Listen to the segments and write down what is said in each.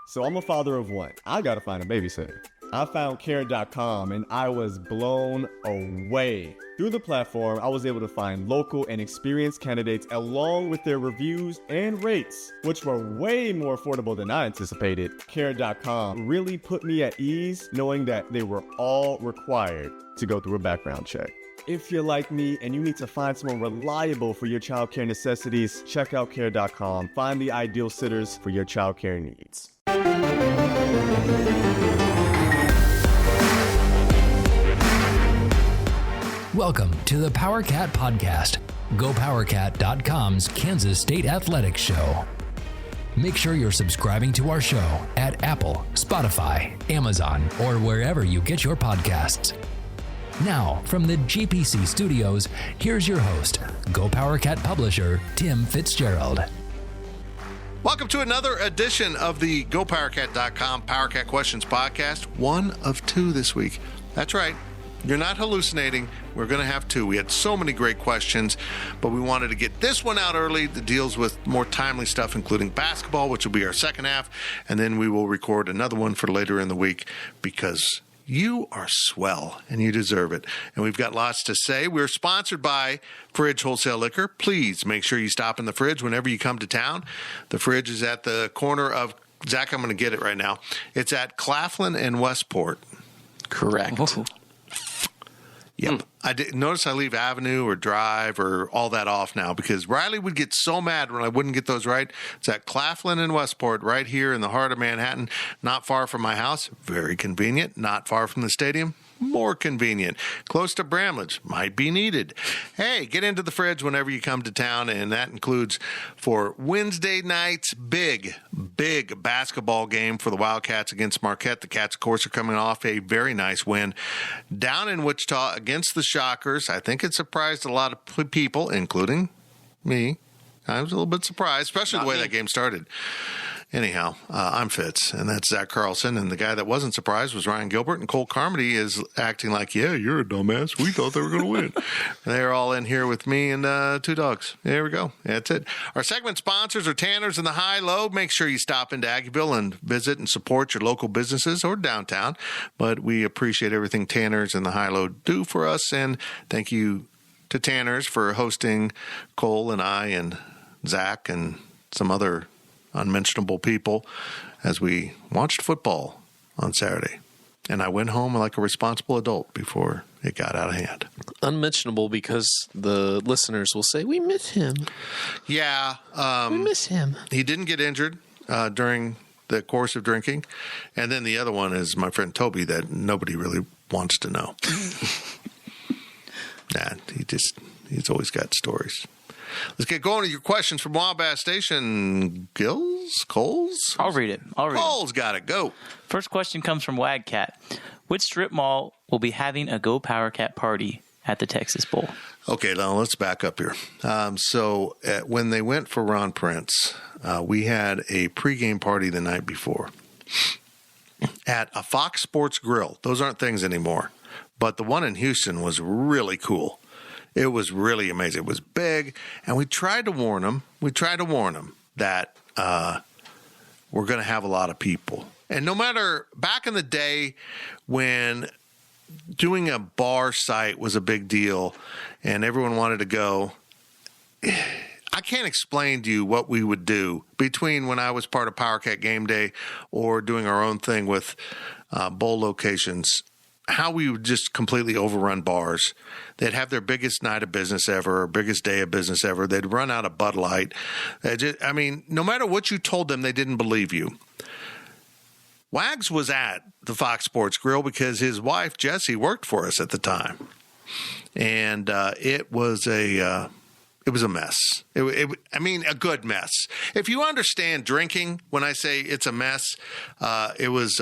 So I'm a father of one. I gotta find a babysitter. I found Care.com and I was blown away. Through the platform, I was able to find local and experienced candidates along with their reviews and rates, which were way more affordable than I anticipated. Care.com really put me at ease knowing that they were all required to go through a background check. If you're like me and you need to find someone reliable for your childcare necessities, check out Care.com. Find the ideal sitters for your childcare needs. Welcome to the PowerCat Podcast, GoPowerCat.com's Kansas State Athletics Show. Make sure you're subscribing to our show at Apple, Spotify, Amazon, or wherever you get your podcasts. Now, from the GPC studios, here's your host, GoPowerCat publisher, Tim Fitzgerald. Welcome to another edition of the GoPowerCat.com PowerCat Questions Podcast. One of two this week. That's right. You're not hallucinating. We're going to have two. We had so many great questions, but we wanted to get this one out early that deals with more timely stuff, including basketball, which will be our second half, and then we will record another one for later in the week because you are swell and you deserve it. And we've got lots to say. We're sponsored by Fridge Wholesale Liquor. Please make sure you stop in the Fridge whenever you come to town. The Fridge is at the corner of, Zach, I'm going to get it right now. It's at Claflin and Westport. Correct. Oh. Yep. I did notice I leave Avenue or Drive or all that off now because Riley would get so mad when I wouldn't get those right. It's at Claflin and Westport right here in the heart of Manhattan, not far from my house. Very convenient. Not far from the stadium. More convenient. Close to Bramlage. Might be needed. Hey, get into the Fridge whenever you come to town, and that includes for Wednesday night's big basketball game for the Wildcats against Marquette. The Cats, of course, are coming off a very nice win down in Wichita against the Shockers. I think it surprised a lot of people, including me. I was a little bit surprised, especially the way that game started. Anyhow, I'm Fitz, and that's Zach Carlson, and the guy that wasn't surprised was Ryan Gilbert, and Cole Carmody is acting like, yeah, you're a dumbass. We thought they were going to win. They're all in here with me and two dogs. There we go. That's it. Our segment sponsors are Tanner's and the High Low. Make sure you stop into Aggieville and visit and support your local businesses or downtown, but we appreciate everything Tanner's and the High Low do for us, and thank you to Tanner's for hosting Cole and I and Zach and some other unmentionable people as we watched football on Saturday. And I went home like a responsible adult before it got out of hand. Unmentionable because the listeners will say, we miss him. Yeah. We miss him. He didn't get injured during the course of drinking. And then the other one is my friend Toby that nobody really wants to know. He's always got stories. Let's get going to your questions from Wabash Station. Coles? I'll read it. Cole's got it. Go. First question comes from Wagcat. Which strip mall will be having a Go PowerCat party at the Texas Bowl? Okay, now let's back up here. When they went for Ron Prince, we had a pregame party the night before at a Fox Sports Grill. Those aren't things anymore. But the one in Houston was really cool. It was really amazing. It was big, and we tried to warn them. That we're going to have a lot of people. And no matter, back in the day when doing a bar site was a big deal and everyone wanted to go, I can't explain to you what we would do between when I was part of PowerCat Game Day or doing our own thing with bowl locations, how we would just completely overrun bars. They'd have their biggest night of business ever, or biggest day of business ever. They'd run out of Bud Light. No matter what you told them, they didn't believe you. Wags was at the Fox Sports Grill because his wife, Jessie, worked for us at the time. And it was a mess. A good mess. If you understand drinking, when I say it's a mess, it was,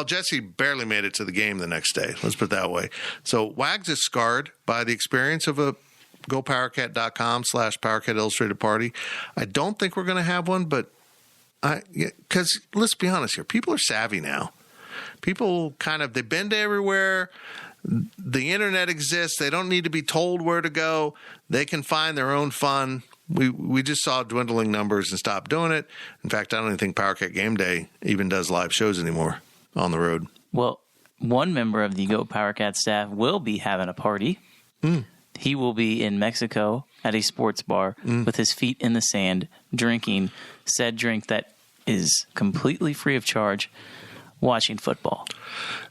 Jesse barely made it to the game the next day. Let's put it that way. So Wags is scarred by the experience of a GoPowerCat.com/PowerCat Illustrated party. I don't think we're going to have one, but because let's be honest here, people are savvy now. People they've been to everywhere. The internet exists. They don't need to be told where to go. They can find their own fun We just saw dwindling numbers and stopped doing it. In fact, I don't even think PowerCat Game Day even does live shows anymore on the road. Well, one member of the Go PowerCat staff will be having a party. He will be in Mexico at a sports bar with his feet in the sand, drinking said drink that is completely free of charge, watching football.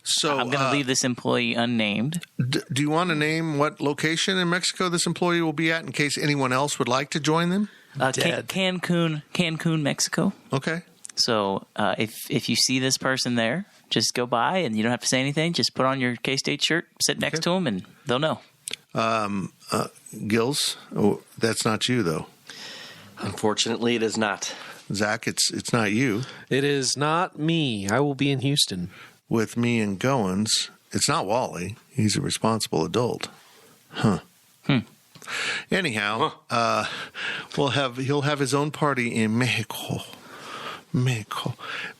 So I'm going to leave this employee unnamed. Do you want to name what location in Mexico this employee will be at in case anyone else would like to join them? Cancun, Mexico. Okay. So if you see this person there, just go by and you don't have to say anything. Just put on your K-State shirt, sit next to them, and they'll know. Gills, that's not you, though. Unfortunately, it is not. Zach, it's not you. It is not me. I will be in Houston. With me and Goins, it's not Wally. He's a responsible adult. Anyhow, he'll have his own party in Mexico.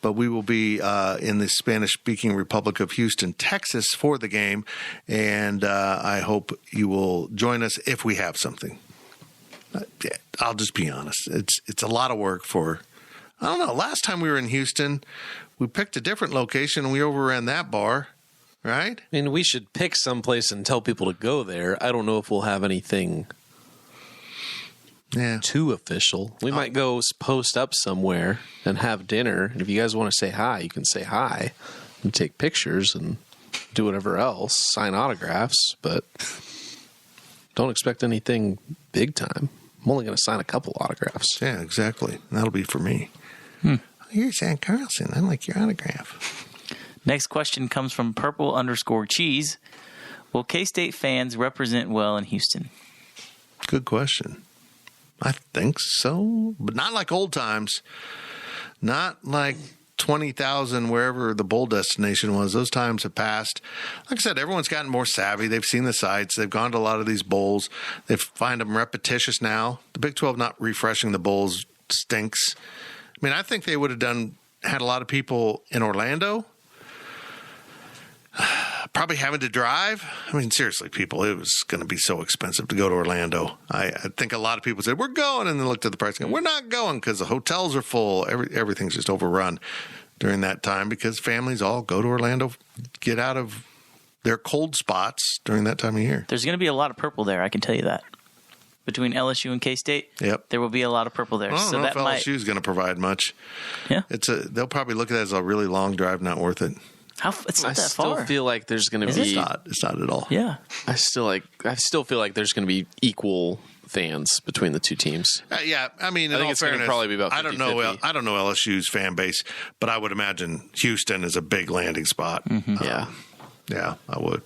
But we will be in the Spanish-speaking Republic of Houston, Texas, for the game, and I hope you will join us if we have something. I'll just be honest; it's a lot of work for. I don't know. Last time we were in Houston, we picked a different location and we overran that bar, right? I mean, we should pick someplace and tell people to go there. I don't know if we'll have anything too official. We might go post up somewhere and have dinner. And if you guys want to say hi, you can say hi and take pictures and do whatever else, sign autographs, but don't expect anything big time. I'm only going to sign a couple autographs. Yeah, exactly. That'll be for me. You're Zach Carlson. I like your autograph. Next question comes from purple_cheese. Will K-State fans represent well in Houston? Good question. I think so, but not like old times. Not like 20,000 wherever the bowl destination was. Those times have passed. Like I said, everyone's gotten more savvy. They've seen the sites. They've gone to a lot of these bowls. They find them repetitious now. The Big 12 not refreshing the bowls stinks. I mean, I think they would have had a lot of people in Orlando probably having to drive. I mean, seriously, people, it was going to be so expensive to go to Orlando. I think a lot of people said, we're going, and then looked at the price and go, we're not going because the hotels are full. Everything's just overrun during that time because families all go to Orlando, get out of their cold spots during that time of year. There's going to be a lot of purple there, I can tell you that. Between LSU and K-State, there will be a lot of purple there. I don't know if LSU is going to provide much. Yeah. They'll probably look at it as a really long drive, not worth it. It's not that far. I still feel like there's going to be. It's not at all. Yeah. I still feel like there's going to be equal fans between the two teams. Yeah, I mean, I think it's going to probably be about 50-50. I don't know LSU's fan base, but I would imagine Houston is a big landing spot. Yeah, I would.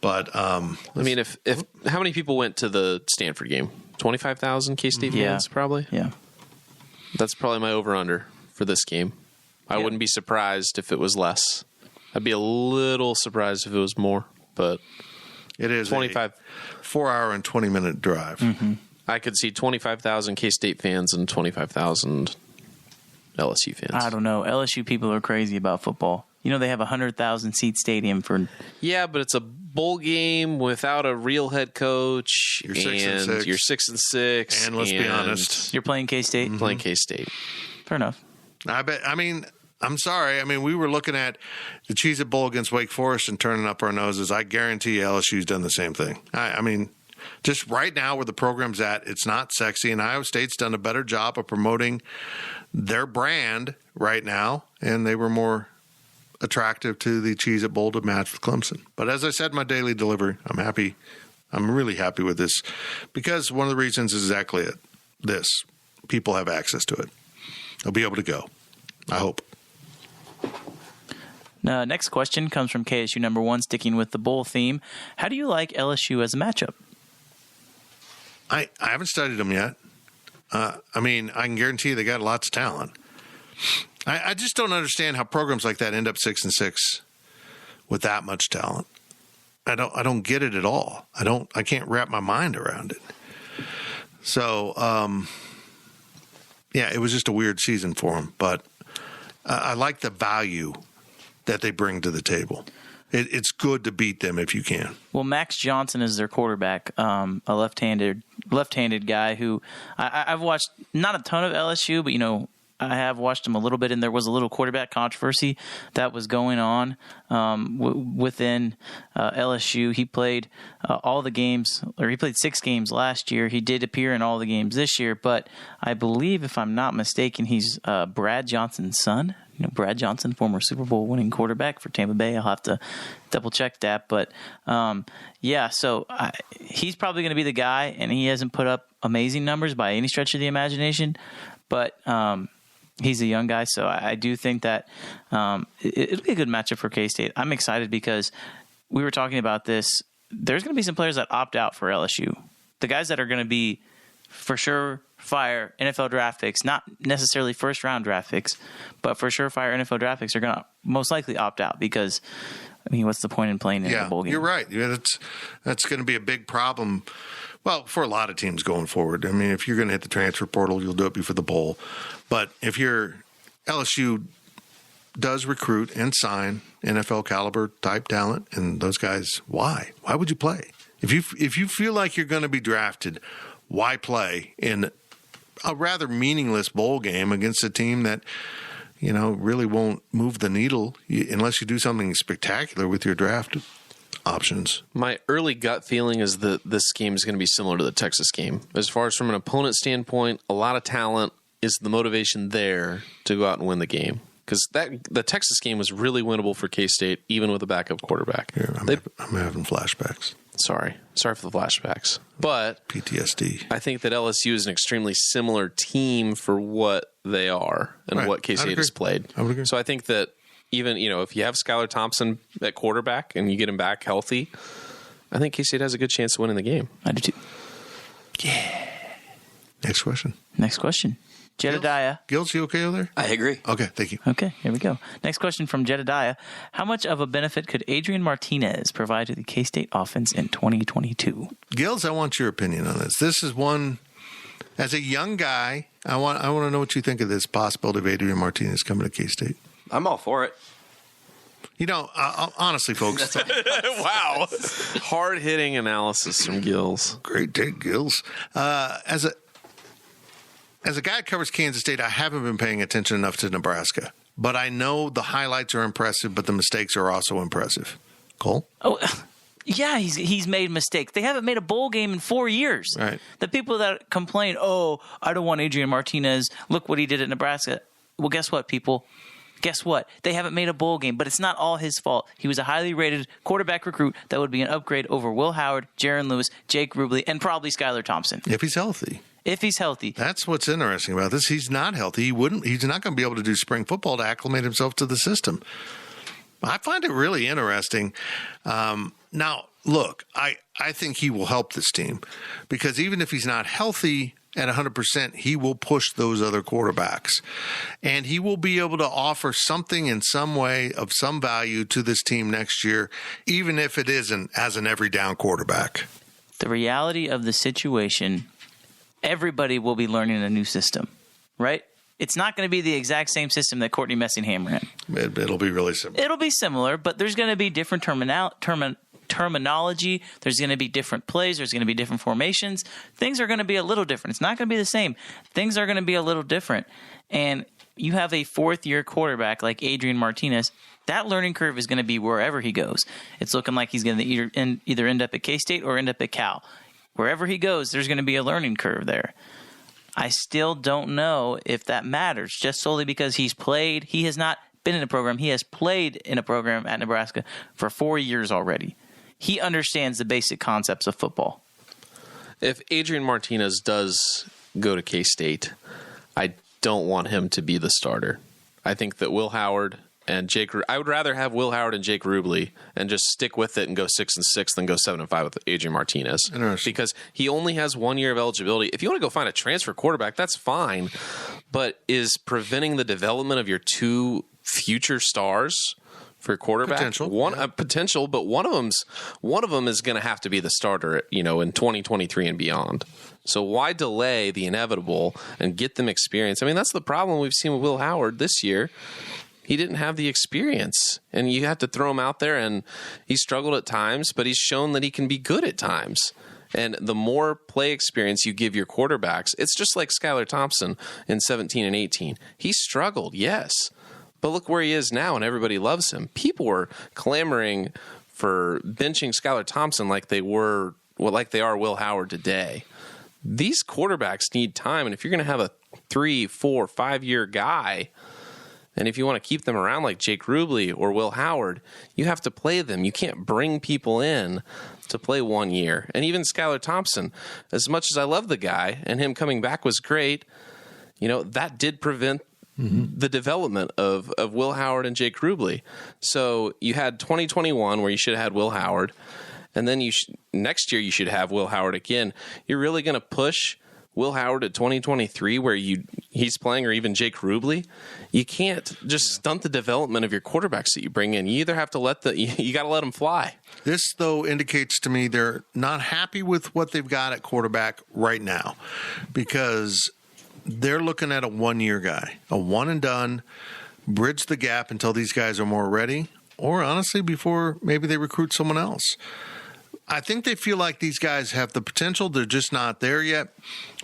But I mean, if how many people went to the Stanford game? 25,000 K-State fans, probably. Yeah, that's probably my over/under for this game. I wouldn't be surprised if it was less. I'd be a little surprised if it was more, but it is 25 4-hour and 20-minute drive. I could see 25,000 K-State fans and 25,000 LSU fans. I don't know. LSU people are crazy about football. You know, they have a 100,000 seat stadium for. Yeah, but it's a bowl game without a real head coach. You're 6-6. You're 6-6. And let's be honest, you're playing K-State. Playing K-State. Fair enough. I'm sorry. I mean, we were looking at the Cheez-It Bowl against Wake Forest and turning up our noses. I guarantee LSU's done the same thing. I mean, just right now where the program's at, it's not sexy, and Iowa State's done a better job of promoting their brand right now, and they were more attractive to the Cheez-It Bowl to match with Clemson. But as I said in my daily delivery, I'm happy. I'm really happy with this because one of the reasons is exactly this. People have access to it. They'll be able to go. I hope. Now, next question comes from KSU number 1, sticking with the bowl theme. How do you like LSU as a matchup? I haven't studied them yet. I mean, I can guarantee you they got lots of talent. I just don't understand how programs like that end up 6-6 with that much talent. I don't get it at all. I can't wrap my mind around it. So, yeah, it was just a weird season for them, but I like the value that they bring to the table. It's good to beat them if you can. Well, Max Johnson is their quarterback, a left-handed guy who I've watched not a ton of LSU, but I have watched him a little bit, and there was a little quarterback controversy that was going on within LSU. He played all the games, or he played 6 games last year. He did appear in all the games this year, but I believe, if I'm not mistaken, he's Brad Johnson's son. Brad Johnson, former Super Bowl winning quarterback for Tampa Bay. I'll have to double check that. But, so he's probably going to be the guy, and he hasn't put up amazing numbers by any stretch of the imagination. But he's a young guy, so I do think that it'll be a good matchup for K-State. I'm excited because we were talking about this. There's going to be some players that opt out for LSU. The guys that are going to be for sure fire NFL draft picks, not necessarily first-round draft picks, but for sure fire NFL draft picks are going to most likely opt out because, what's the point in playing in the bowl game? You're right. Yeah, that's going to be a big problem. Well, for a lot of teams going forward. If you're going to hit the transfer portal, you'll do it before the bowl. But if LSU does recruit and sign NFL caliber type talent, and those guys, why? Why would you play? If you feel like you're going to be drafted, why play in a rather meaningless bowl game against a team that really won't move the needle unless you do something spectacular with your draft options? My early gut feeling is that this game is going to be similar to the Texas game. As far as from an opponent standpoint, a lot of talent is the motivation there to go out and win the game. Because the Texas game was really winnable for K-State, even with a backup quarterback. Yeah, I'm having flashbacks. Sorry for the flashbacks. But PTSD. I think that LSU is an extremely similar team for what they are and what K-State has played. I would agree. So I think that even, if you have Skylar Thompson at quarterback and you get him back healthy, I think K-State has a good chance of winning the game. I do too. Yeah. Next question. Jedediah. Gills, you okay over there? I agree. Okay, thank you. Okay, here we go. Next question from Jedediah. How much of a benefit could Adrian Martinez provide to the K-State offense in 2022? Gills, I want your opinion on this. This is one, as a young guy, I want to know what you think of this possibility of Adrian Martinez coming to K-State. I'm all for it. Honestly, folks. Wow. Hard-hitting analysis from Gills. Great take, Gills. As a guy that covers Kansas State, I haven't been paying attention enough to Nebraska. But I know the highlights are impressive, but the mistakes are also impressive. Cole? Oh, yeah, he's made mistakes. They haven't made a bowl game in 4 years. Right. The people that complain, I don't want Adrian Martinez. Look what he did at Nebraska. Well, guess what, people? Guess what? They haven't made a bowl game, but it's not all his fault. He was a highly rated quarterback recruit that would be an upgrade over Will Howard, Jaron Lewis, Jake Rubley, and probably Skylar Thompson. If he's healthy. If he's healthy. That's what's interesting about this. He's not healthy. He's not going to be able to do spring football to acclimate himself to the system. I find it really interesting. Now, look, I think he will help this team because even if he's not healthy at 100%, he will push those other quarterbacks. And he will be able to offer something in some way of some value to this team next year, even if it isn't as an every down quarterback. The reality of the situation, everybody will be learning a new system, right? It's not going to be the exact same system that Courtney Messingham ran. It'll be really similar. It'll be similar, but there's going to be different terminology. There's going to be different plays. There's going to be different formations. Things are going to be a little different. It's not going to be the same. Things are going to be a little different. And you have a fourth-year quarterback like Adrian Martinez. That learning curve is going to be wherever he goes. It's looking like he's going to either end up at K-State or end up at Cal. Wherever he goes, there's going to be a learning curve there. I still don't know if that matters, just solely because he has not been in a program. He has played in a program at Nebraska for 4 years already. He understands the basic concepts of football. If Adrian Martinez does go to K-State, I don't want him to be the starter. I think that Will Howard and I would rather have Will Howard and Jake Rubley and just stick with it and go 6-6 than go 7-5 with Adrian Martinez. Because he only has 1 year of eligibility. If you want to go find a transfer quarterback, that's fine. But is preventing the development of your two future stars for quarterback potential, but one of them is going to have to be the starter, in 2023 and beyond. So why delay the inevitable and get them experience? I mean, that's the problem we've seen with Will Howard this year. He didn't have the experience, and you have to throw him out there, and he struggled at times, but he's shown that he can be good at times. And the more play experience you give your quarterbacks, it's just like Skylar Thompson in 17 and 18. He struggled, yes, but look where he is now, and everybody loves him. People were clamoring for benching Skylar Thompson like they are Will Howard today. These quarterbacks need time, and if you're going to have a 3, 4, 5 year guy, and if you want to keep them around like Jake Rubley or Will Howard, you have to play them. You can't bring people in to play 1 year. And even Skylar Thompson, as much as I love the guy and him coming back was great, that did prevent the development of Will Howard and Jake Rubley. So you had 2021 where you should have had Will Howard, and then next year you should have Will Howard again. You're really going to push Will Howard at 2023 where he's playing, or even Jake Rubley? You can't just stunt the development of your quarterbacks that you bring in. You either have to you got to let them fly. This, though, indicates to me they're not happy with what they've got at quarterback right now, because they're looking at a 1 year guy, a one and done, bridge the gap until these guys are more ready, or honestly, before maybe they recruit someone else. I think they feel like these guys have the potential. They're just not there yet,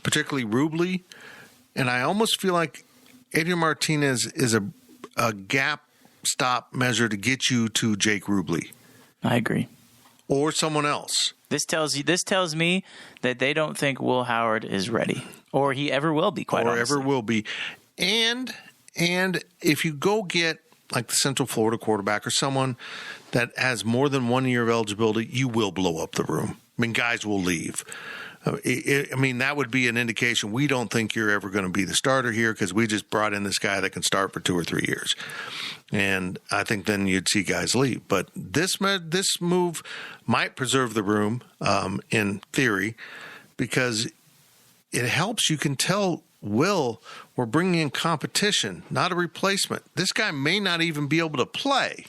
particularly Rubley. And I almost feel like Adrian Martinez is a gap stop measure to get you to Jake Rubley. I agree. Or someone else. This tells me that they don't think Will Howard is ready, or he ever will be, quite honestly. Or ever will be. And if you go get like the Central Florida quarterback or someone that has more than 1 year of eligibility, you will blow up the room. I mean, guys will leave. That would be an indication we don't think you're ever going to be the starter here because we just brought in this guy that can start for 2 or 3 years. And I think then you'd see guys leave. But this move might preserve the room in theory, because it helps. You can tell Will, we're bringing in competition, not a replacement. This guy may not even be able to play.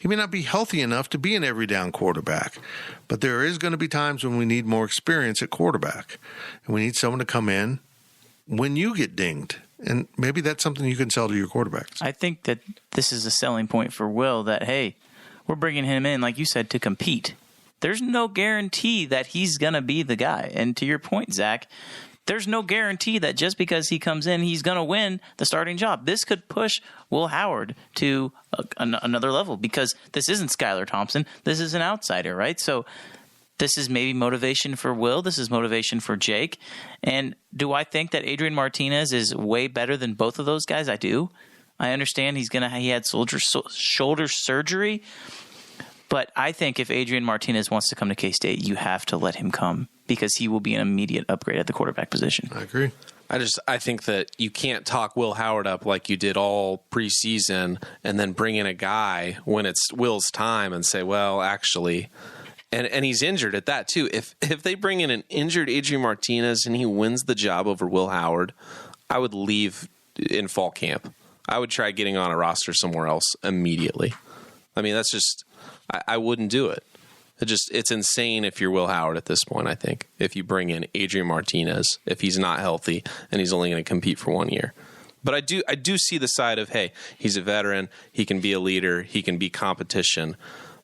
He may not be healthy enough to be an every down quarterback, but there is going to be times when we need more experience at quarterback, and we need someone to come in when you get dinged. And maybe that's something you can sell to your quarterbacks. I think that this is a selling point for Will that, hey, we're bringing him in, like you said, to compete. There's no guarantee that he's going to be the guy. And to your point, Zach, there's no guarantee that just because he comes in, he's going to win the starting job. This could push Will Howard to another level, because this isn't Skylar Thompson. This is an outsider, right? So this is maybe motivation for Will. This is motivation for Jake. And do I think that Adrian Martinez is way better than both of those guys? I do. I understand he had shoulder surgery. But I think if Adrian Martinez wants to come to K-State, you have to let him come, because he will be an immediate upgrade at the quarterback position. I agree. I think that you can't talk Will Howard up like you did all preseason and then bring in a guy when it's Will's time and say, well, actually, and he's injured at that too. If they bring in an injured Adrian Martinez and he wins the job over Will Howard, I would leave in fall camp. I would try getting on a roster somewhere else immediately. I mean, that's just, I wouldn't do it. It's insane if you're Will Howard at this point, I think, if you bring in Adrian Martinez, if he's not healthy and he's only going to compete for 1 year. But I do see the side of, hey, he's a veteran, he can be a leader, he can be competition.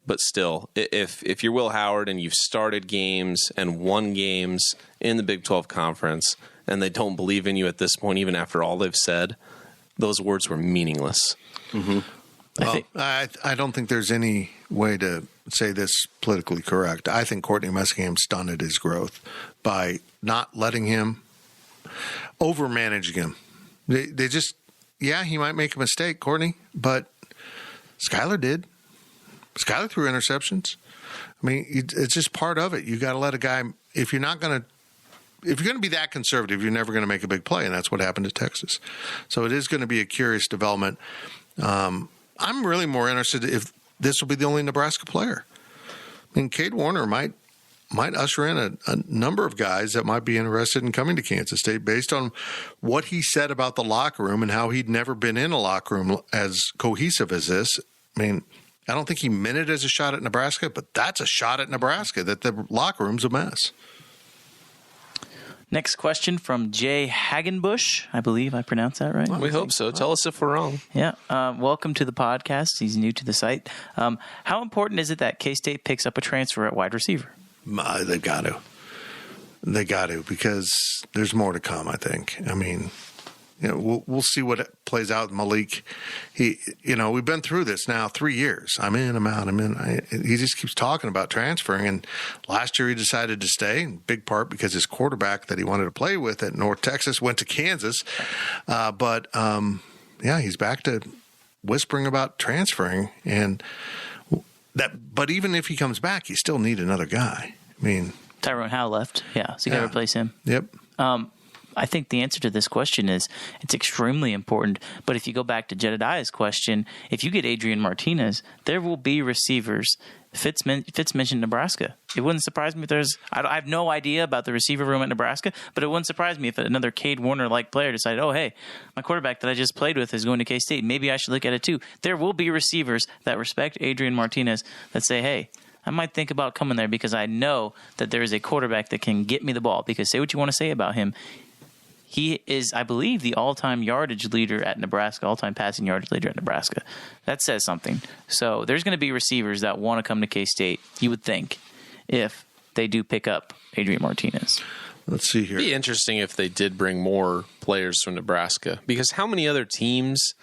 But still, if you're Will Howard and you've started games and won games in the Big 12 Conference and they don't believe in you at this point, even after all they've said, those words were meaningless. Mm-hmm. I don't think there's any way to say this politically correct. I think Courtney Messingham stunted his growth by not letting him over-managing him. They just, he might make a mistake, Courtney, but Skylar did. Skylar threw interceptions. I mean, it's just part of it. You got to let a guy, if you're going to be that conservative, you're never going to make a big play, and that's what happened to Texas. So it is going to be a curious development. I'm really more interested if this will be the only Nebraska player. I mean, Cade Warner might usher in a number of guys that might be interested in coming to Kansas State based on what he said about the locker room and how he'd never been in a locker room as cohesive as this. I mean, I don't think he meant it as a shot at Nebraska, but that's a shot at Nebraska, that the locker room's a mess. Next question from Jay Hagenbush. I believe I pronounced that right. We hope so. Tell us if we're wrong. Yeah. Welcome to the podcast. He's new to the site. How important is it that K-State picks up a transfer at wide receiver? They've got to. They got to, because there's more to come, I think. I mean, we'll see what plays out with Malik. We've been through this now 3 years. I'm in, I'm out, I'm in. He just keeps talking about transferring. And last year he decided to stay, in big part because his quarterback that he wanted to play with at North Texas went to Kansas. But he's back to whispering about transferring. And but even if he comes back, you still need another guy. I mean, Tyrone Howe left. Yeah, so you got to replace him. Yep. I think the answer to this question is it's extremely important. But if you go back to Jedediah's question, if you get Adrian Martinez, there will be receivers. Fitz mentioned Nebraska. It wouldn't surprise me if there's – I have no idea about the receiver room at Nebraska, but it wouldn't surprise me if another Cade Warner-like player decided, oh, hey, my quarterback that I just played with is going to K-State. Maybe I should look at it too. There will be receivers that respect Adrian Martinez that say, hey, I might think about coming there because I know that there is a quarterback that can get me the ball. Because say what you want to say about him, he is, I believe, the all-time yardage leader at Nebraska, all-time passing yardage leader at Nebraska. That says something. So there's going to be receivers that want to come to K-State, you would think, if they do pick up Adrian Martinez. Let's see here. It'd be interesting if they did bring more players from Nebraska, because how many other teams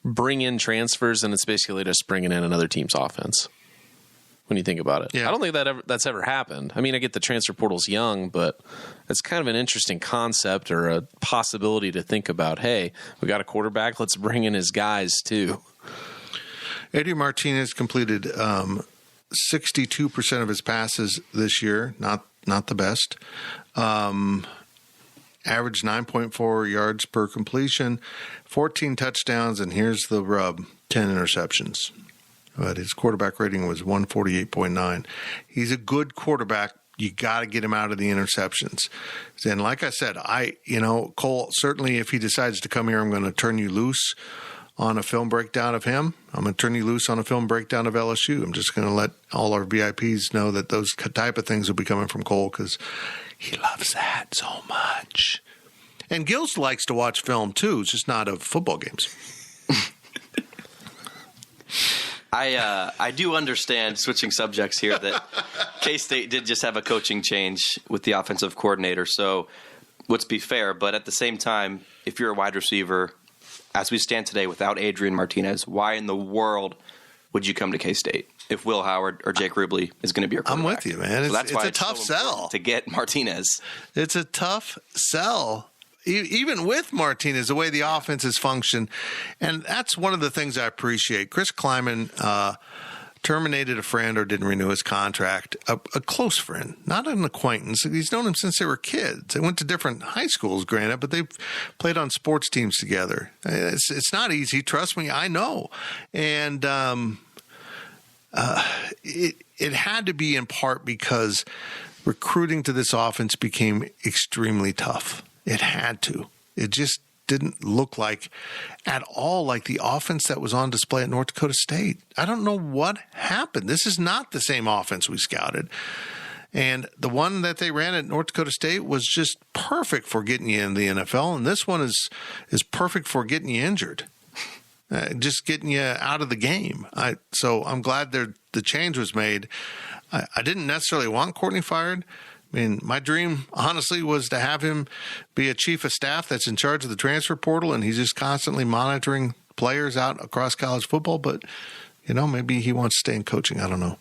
bring in transfers and it's basically just bringing in another team's offense? When you think about it. Yeah. I don't think that's ever happened. I mean, I get the transfer portal's young, but it's kind of an interesting concept or a possibility to think about. Hey, we got a quarterback. Let's bring in his guys too. Adrian Martinez completed 62% of his passes this year. Not the best. Averaged 9.4 yards per completion, 14 touchdowns, and here's the rub, 10 interceptions. But his quarterback rating was 148.9. He's a good quarterback. You got to get him out of the interceptions. And like I said, Cole, certainly if he decides to come here, I'm going to turn you loose on a film breakdown of him. I'm going to turn you loose on a film breakdown of LSU. I'm just going to let all our VIPs know that those type of things will be coming from Cole because he loves that so much. And Gills likes to watch film too. It's just not of football games. I do understand, switching subjects here, that K-State did just have a coaching change with the offensive coordinator. So let's be fair. But at the same time, if you're a wide receiver, as we stand today without Adrian Martinez, why in the world would you come to K-State if Will Howard or Jake Rubley is going to be your quarterback? I'm with you, man. So that's why it's a tough sell to get Martinez. It's a tough sell. Even with Martinez, the way the offense has functioned. And that's one of the things I appreciate. Chris Kleiman terminated a friend or didn't renew his contract, a close friend, not an acquaintance. He's known him since they were kids. They went to different high schools, granted, but they've played on sports teams together. It's not easy. Trust me, I know. And it had to be in part because recruiting to this offense became extremely tough. It had to. It just didn't look like at all like the offense that was on display at North Dakota State. I don't know what happened. This is not the same offense we scouted. And the one that they ran at North Dakota State was just perfect for getting you in the NFL. And this one is perfect for getting you injured, just getting you out of the game. So I'm glad the change was made. I didn't necessarily want Courtney fired. I mean, my dream, honestly, was to have him be a chief of staff that's in charge of the transfer portal, and he's just constantly monitoring players out across college football. But, maybe he wants to stay in coaching. I don't know.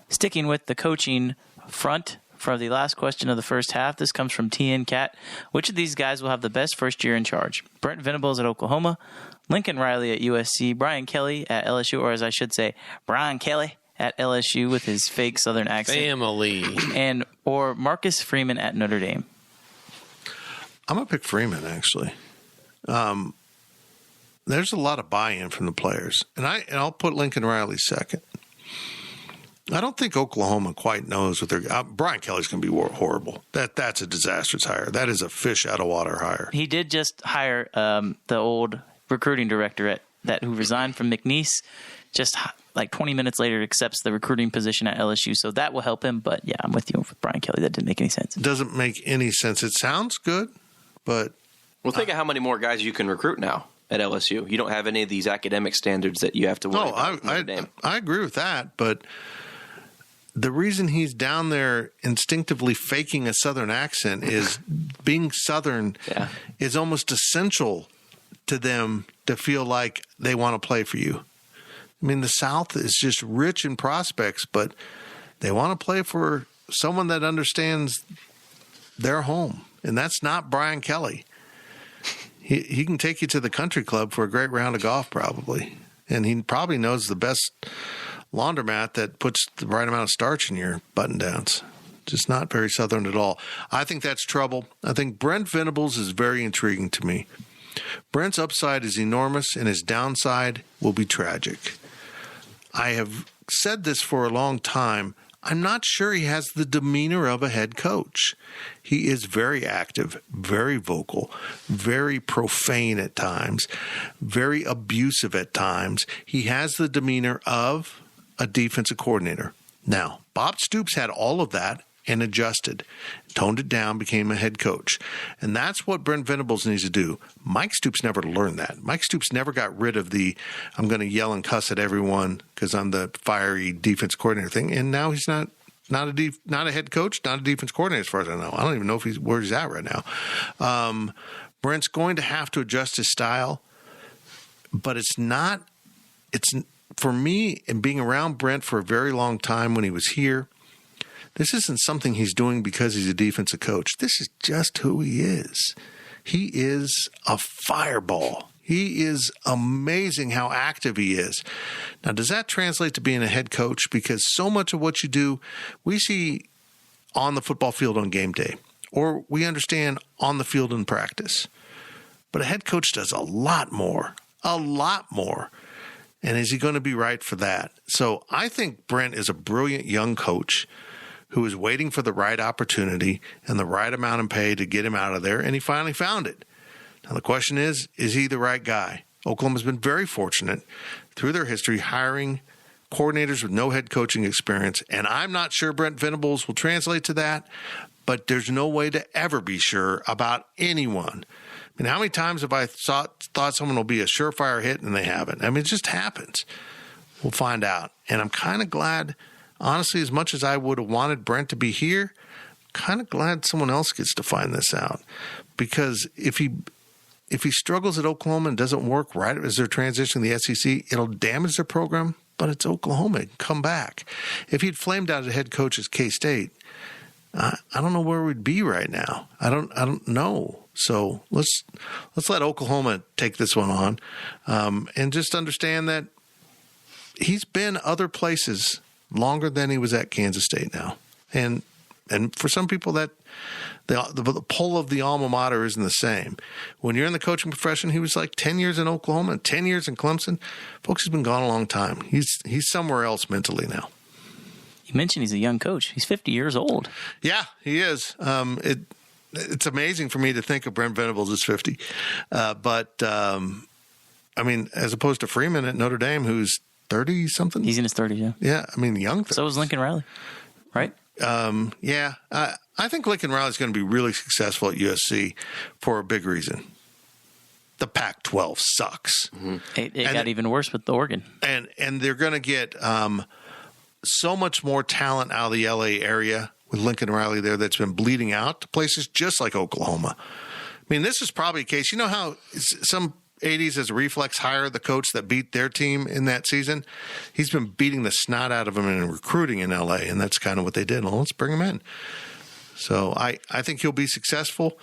Sticking with the coaching front for the last question of the first half, this comes from TN Cat. Which of these guys will have the best first year in charge? Brent Venables at Oklahoma, Lincoln Riley at USC, Brian Kelly at LSU, or as I should say, Brian Kelly at LSU with his fake Southern accent. Family. Or Marcus Freeman at Notre Dame. I'm going to pick Freeman, actually. There's a lot of buy-in from the players. And I'll put Lincoln Riley second. I don't think Oklahoma quite knows what they're Brian Kelly's going to be horrible. That's a disastrous hire. That is a fish out of water hire. He did just hire the old recruiting director who resigned from McNeese. just like 20 minutes later accepts the recruiting position at LSU. So that will help him. But yeah, I'm with you with Brian Kelly. That didn't make any sense. Doesn't make any sense. It sounds good, but Well, think of how many more guys you can recruit now at LSU. You don't have any of these academic standards that you have to worry about. I agree with that, but the reason he's down there instinctively faking a Southern accent is being Southern is almost essential to them to feel like they want to play for you. I mean, the South is just rich in prospects, but they want to play for someone that understands their home, and that's not Brian Kelly. He can take you to the country club for a great round of golf, probably. And he probably knows the best laundromat that puts the right amount of starch in your button-downs. Just not very Southern at all. I think that's trouble. I think Brent Venables is very intriguing to me. Brent's upside is enormous, and his downside will be tragic. I have said this for a long time. I'm not sure he has the demeanor of a head coach. He is very active, very vocal, very profane at times, very abusive at times. He has the demeanor of a defensive coordinator. Now, Bob Stoops had all of that and adjusted, toned it down, became a head coach. And that's what Brent Venables needs to do. Mike Stoops never learned that. Mike Stoops never got rid of the I'm going to yell and cuss at everyone because I'm the fiery defense coordinator thing. And now he's not a head coach, not a defense coordinator as far as I know. I don't even know where he's at right now. Brent's going to have to adjust his style, but it's for me, and being around Brent for a very long time when he was here, this isn't something he's doing because he's a defensive coach. This is just who he is. He is a fireball. He is amazing how active he is. Now, does that translate to being a head coach? Because so much of what you do, we see on the football field on game day, or we understand on the field in practice. But a head coach does a lot more. And is he going to be right for that? So I think Brent is a brilliant young coach who is waiting for the right opportunity and the right amount of pay to get him out of there, and he finally found it. Now, the question is he the right guy? Oklahoma's been very fortunate through their history hiring coordinators with no head coaching experience, and I'm not sure Brent Venables will translate to that, but there's no way to ever be sure about anyone. I mean, how many times have I thought someone will be a surefire hit and they haven't? I mean, it just happens. We'll find out. And I'm kind of glad, honestly, as much as I would have wanted Brent to be here, kind of glad someone else gets to find this out. Because if he struggles at Oklahoma and doesn't work right as they're transitioning to the SEC, it'll damage their program, but it's Oklahoma. It can come back. If he'd flamed out as head coach at K-State, I don't know where we'd be right now. I don't know. So let's let Oklahoma take this one on, and just understand that he's been other places longer than he was at Kansas State now. And for some people that the pull of the alma mater isn't the same. When you're in the coaching profession, he was like 10 years in Oklahoma and 10 years in Clemson. Folks, he's been gone a long time. He's somewhere else mentally now. You mentioned he's a young coach. He's 50 years old. Yeah, he is. It's amazing for me to think of Brent Venables as 50. But I mean, as opposed to Freeman at Notre Dame, who's 30-something. He's in his 30s, yeah. Yeah, I mean, young. So is Lincoln Riley, right? Yeah. I think Lincoln Riley's going to be really successful at USC for a big reason. The Pac-12 sucks. Mm-hmm. It got even worse with Oregon. And they're going to get so much more talent out of the L.A. area with Lincoln Riley there that's been bleeding out to places just like Oklahoma. I mean, this is probably a case. You know how some 80s as a reflex hire the coach that beat their team in that season? He's been beating the snot out of them in recruiting in L.A., and that's kind of what they did. Well, let's bring him in. So I think he'll be successful.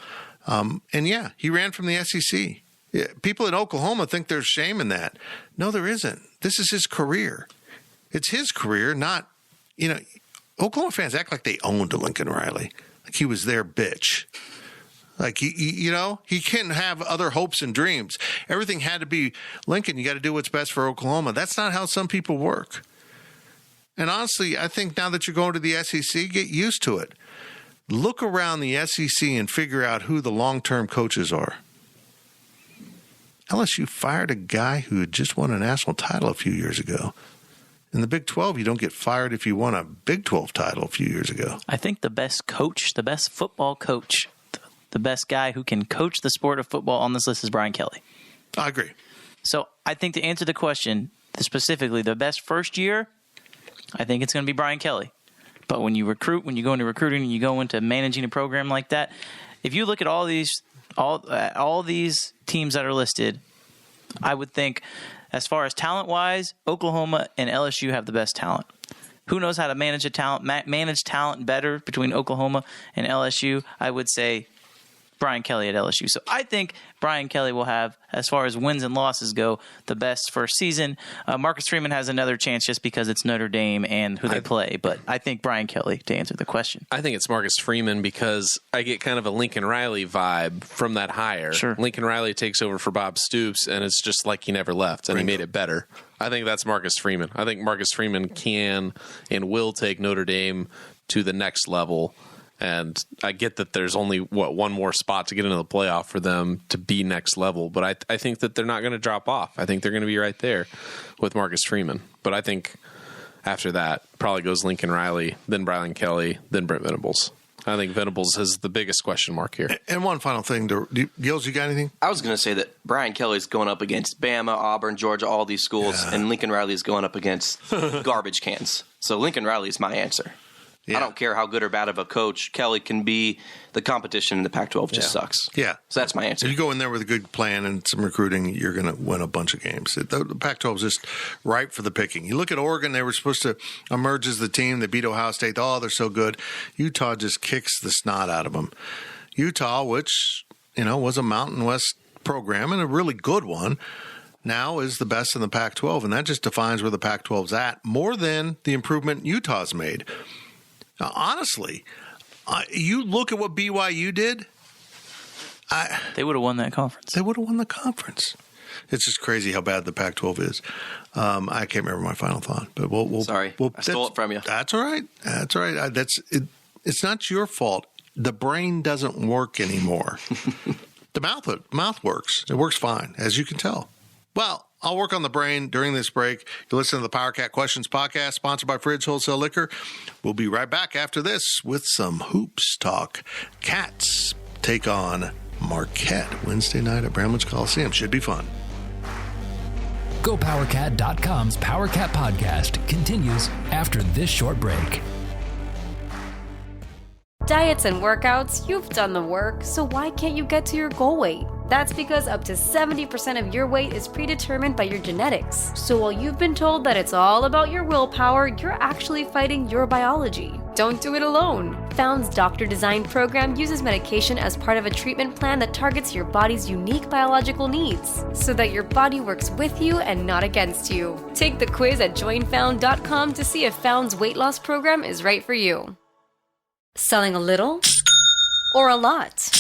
And, yeah, he ran from the SEC. Yeah, people in Oklahoma think there's shame in that. No, there isn't. This is his career. It's his career, not, Oklahoma fans act like they owned Lincoln Riley, like he was their bitch. Like, he couldn't have other hopes and dreams. Everything had to be, Lincoln, you got to do what's best for Oklahoma. That's not how some people work. And honestly, I think now that you're going to the SEC, get used to it. Look around the SEC and figure out who the long-term coaches are. LSU fired a guy who had just won a national title a few years ago. In the Big 12, you don't get fired if you won a Big 12 title a few years ago. I think the best coach, the best football coach, the best guy who can coach the sport of football on this list is Brian Kelly. I agree. So I think to answer the question, specifically the best first year, I think it's going to be Brian Kelly. But when you recruit, when you go into recruiting and you go into managing a program like that, if you look at all these teams that are listed, I would think as far as talent-wise, Oklahoma and LSU have the best talent. Who knows how to manage talent better between Oklahoma and LSU? I would say Brian Kelly at LSU. So I think Brian Kelly will have, as far as wins and losses go, the best first season. Marcus Freeman has another chance just because it's Notre Dame and who they play. But I think Brian Kelly, to answer the question. I think it's Marcus Freeman because I get kind of a Lincoln Riley vibe from that hire. Sure. Lincoln Riley takes over for Bob Stoops, and it's just like he never left, and he made it better. I think that's Marcus Freeman. I think Marcus Freeman can and will take Notre Dame to the next level. And I get that there's only, one more spot to get into the playoff for them to be next level. But I think that they're not going to drop off. I think they're going to be right there with Marcus Freeman. But I think after that, probably goes Lincoln Riley, then Brian Kelly, then Brent Venables. I think Venables is the biggest question mark here. And one final thing. Gills, you got anything? I was going to say that Brian Kelly's going up against Bama, Auburn, Georgia, all these schools, and Lincoln Riley's going up against garbage cans. So Lincoln Riley's my answer. Yeah. I don't care how good or bad of a coach Kelly can be. The competition in the Pac-12 just sucks. Yeah. So that's my answer. If you go in there with a good plan and some recruiting, you're going to win a bunch of games. The Pac-12 is just ripe for the picking. You look at Oregon, they were supposed to emerge as the team. They beat Ohio State. Oh, they're so good. Utah just kicks the snot out of them. Utah, which, was a Mountain West program and a really good one, now is the best in the Pac-12. And that just defines where the Pac-12's at more than the improvement Utah's made. Now, honestly, you look at what BYU did. They would have won that conference. They would have won the conference. It's just crazy how bad the Pac-12 is. I can't remember my final thought, but we'll sorry, I stole it from you. That's all right. That's all right. It's not your fault. The brain doesn't work anymore. The mouth works. It works fine, as you can tell. Well, I'll work on the brain during this break. You listen to the Power Cat Questions podcast, sponsored by Fridge Wholesale Liquor. We'll be right back after this with some hoops talk. Cats take on Marquette Wednesday night at Bramlage Coliseum. Should be fun. GoPowerCat.com's Power Cat podcast continues after this short break. Diets and workouts, you've done the work, so why can't you get to your goal weight? That's because up to 70% of your weight is predetermined by your genetics. So while you've been told that it's all about your willpower, you're actually fighting your biology. Don't do it alone. Found's Doctor Design program uses medication as part of a treatment plan that targets your body's unique biological needs, so that your body works with you and not against you. Take the quiz at joinfound.com to see if Found's weight loss program is right for you. Selling a little or a lot?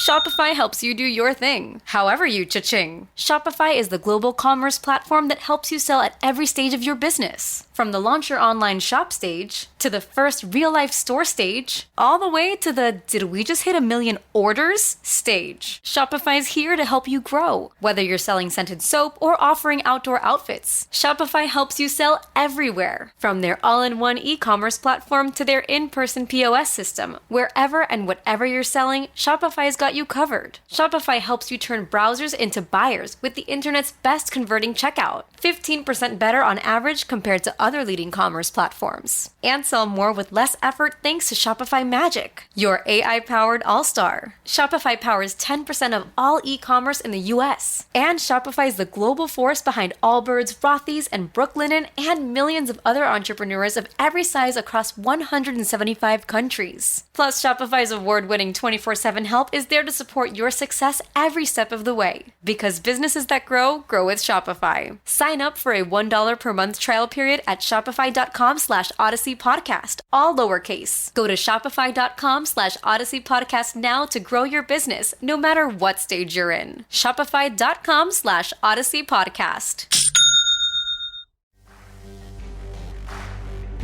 Shopify helps you do your thing, however you cha-ching. Shopify is the global commerce platform that helps you sell at every stage of your business. From the launch your online shop stage, to the first real-life store stage, all the way to the did we just hit 1 million orders stage. Shopify's here to help you grow. Whether you're selling scented soap or offering outdoor outfits, Shopify helps you sell everywhere. From their all-in-one e-commerce platform to their in-person POS system, wherever and whatever you're selling, Shopify's got you covered. Shopify helps you turn browsers into buyers with the internet's best converting checkout. 15% better on average compared to other leading commerce platforms. And sell more with less effort thanks to Shopify Magic, your AI-powered all-star. Shopify powers 10% of all e-commerce in the US. And Shopify is the global force behind Allbirds, Rothy's, and Brooklinen, and millions of other entrepreneurs of every size across 175 countries. Plus, Shopify's award-winning 24/7 help is there to support your success every step of the way. Because businesses that grow with Shopify. Sign up for a $1 per month trial period at shopify.com/Odyssey Podcast, all lowercase. Go to shopify.com/Odyssey Podcast now to grow your business, no matter what stage you're in. Shopify.com/Odyssey Podcast.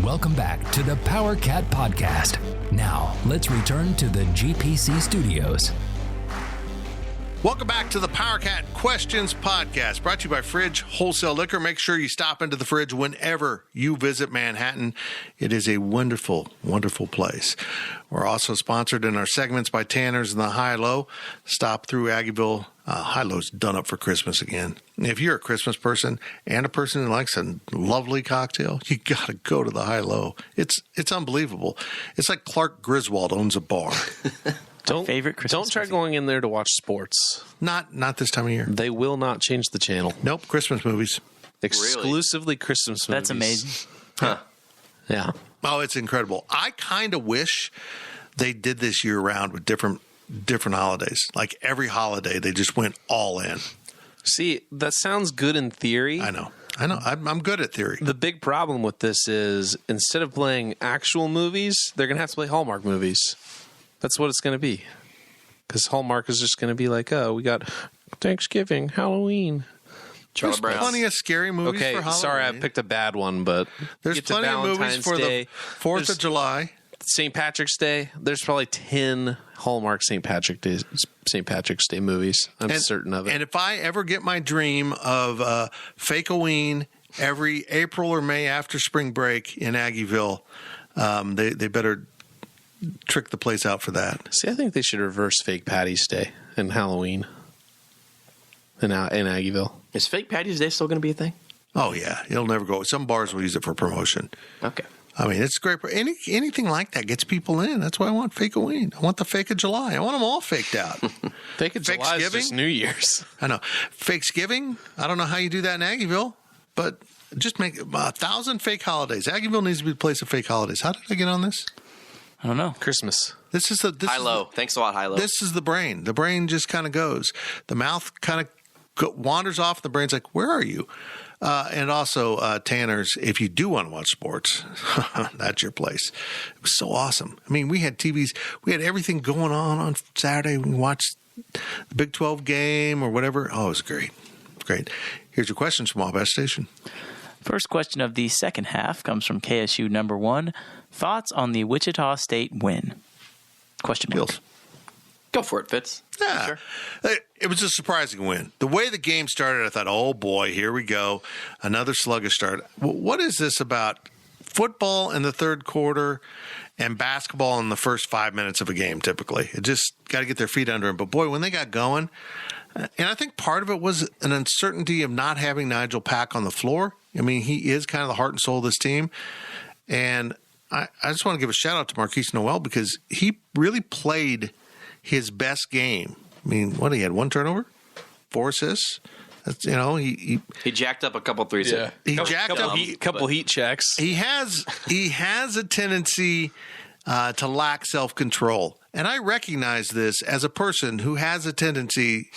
Welcome back to the Power Cat podcast. Now, let's return to the GPC studios. Welcome back to the PowerCat Questions Podcast, brought to you by Fridge Wholesale Liquor. Make sure you stop into the Fridge whenever you visit Manhattan. It is a wonderful, wonderful place. We're also sponsored in our segments by Tanner's and the High-Low. Stop through Aggieville. High-Low's done up for Christmas again. If you're a Christmas person and a person who likes a lovely cocktail, you got to go to the High-Low. It's unbelievable. It's like Clark Griswold owns a bar. Favorite Christmas Don't try movie. going in there to watch sports. Not this time of year. They will not change the channel. Nope, Christmas movies. Exclusively Christmas movies. That's amazing. Huh. Yeah. Oh, it's incredible. I kind of wish they did this year round with different holidays. Like every holiday, they just went all in. See, that sounds good in theory. I know. I'm good at theory. The big problem with this is instead of playing actual movies, they're going to have to play Hallmark movies. That's what it's going to be. Because Hallmark is just going to be like, oh, we got Thanksgiving, Halloween. There's plenty of scary movies Okay, for Halloween. sorry I picked a bad one, but There's get to plenty of movies Valentine's for Day, the 4th of July. St. Patrick's Day. There's probably 10 Hallmark St. Patrick's Day movies. I'm certain of it. And if I ever get my dream of Fake-A-Ween every April or May after spring break in Aggieville, they better trick the place out for that. See, I think they should reverse Fake Patty's Day and Halloween in Aggieville. Is Fake Patty's Day still going to be a thing? Oh, yeah. It'll never go. Some bars will use it for promotion. Okay. I mean, it's great. Anything like that gets people in. That's why I want Fake-A-Ween. I want the Fake of July. I want them all faked out. Fake of July is just New Year's. I know. Fakesgiving, I don't know how you do that in Aggieville, but just make 1,000 fake holidays. Aggieville needs to be the place of fake holidays. How did I get on this? I don't know. Christmas. This is High-Low. Thanks a lot, High-Low. This is the brain. The brain just kind of goes. The mouth kind of wanders off. The brain's like, where are you? And also, Tanner's, if you do want to watch sports, that's your place. It was so awesome. I mean, we had TVs. We had everything going on Saturday. We watched the Big 12 game or whatever. Oh, it was great. Great. Here's your questions from Wabash Station. First question of the second half comes from KSU number 1. Thoughts on the Wichita State win? Question mark. Feels. Go for it, Fitz. Yeah. Sure. It was a surprising win. The way the game started, I thought, oh boy, here we go. Another sluggish start. What is this about football in the third quarter and basketball in the first 5 minutes of a game typically? It just got to get their feet under them. But boy, when they got going, and I think part of it was an uncertainty of not having Nigel Pack on the floor. I mean, he is kind of the heart and soul of this team. And I just want to give a shout out to Marquise Noel because he really played his best game. I mean, he had 1 turnover, 4 assists. That's, he jacked up a couple threes. Yeah. He jacked up Couple heat checks. He has a tendency to lack self-control. And I recognize this as a person who has a tendency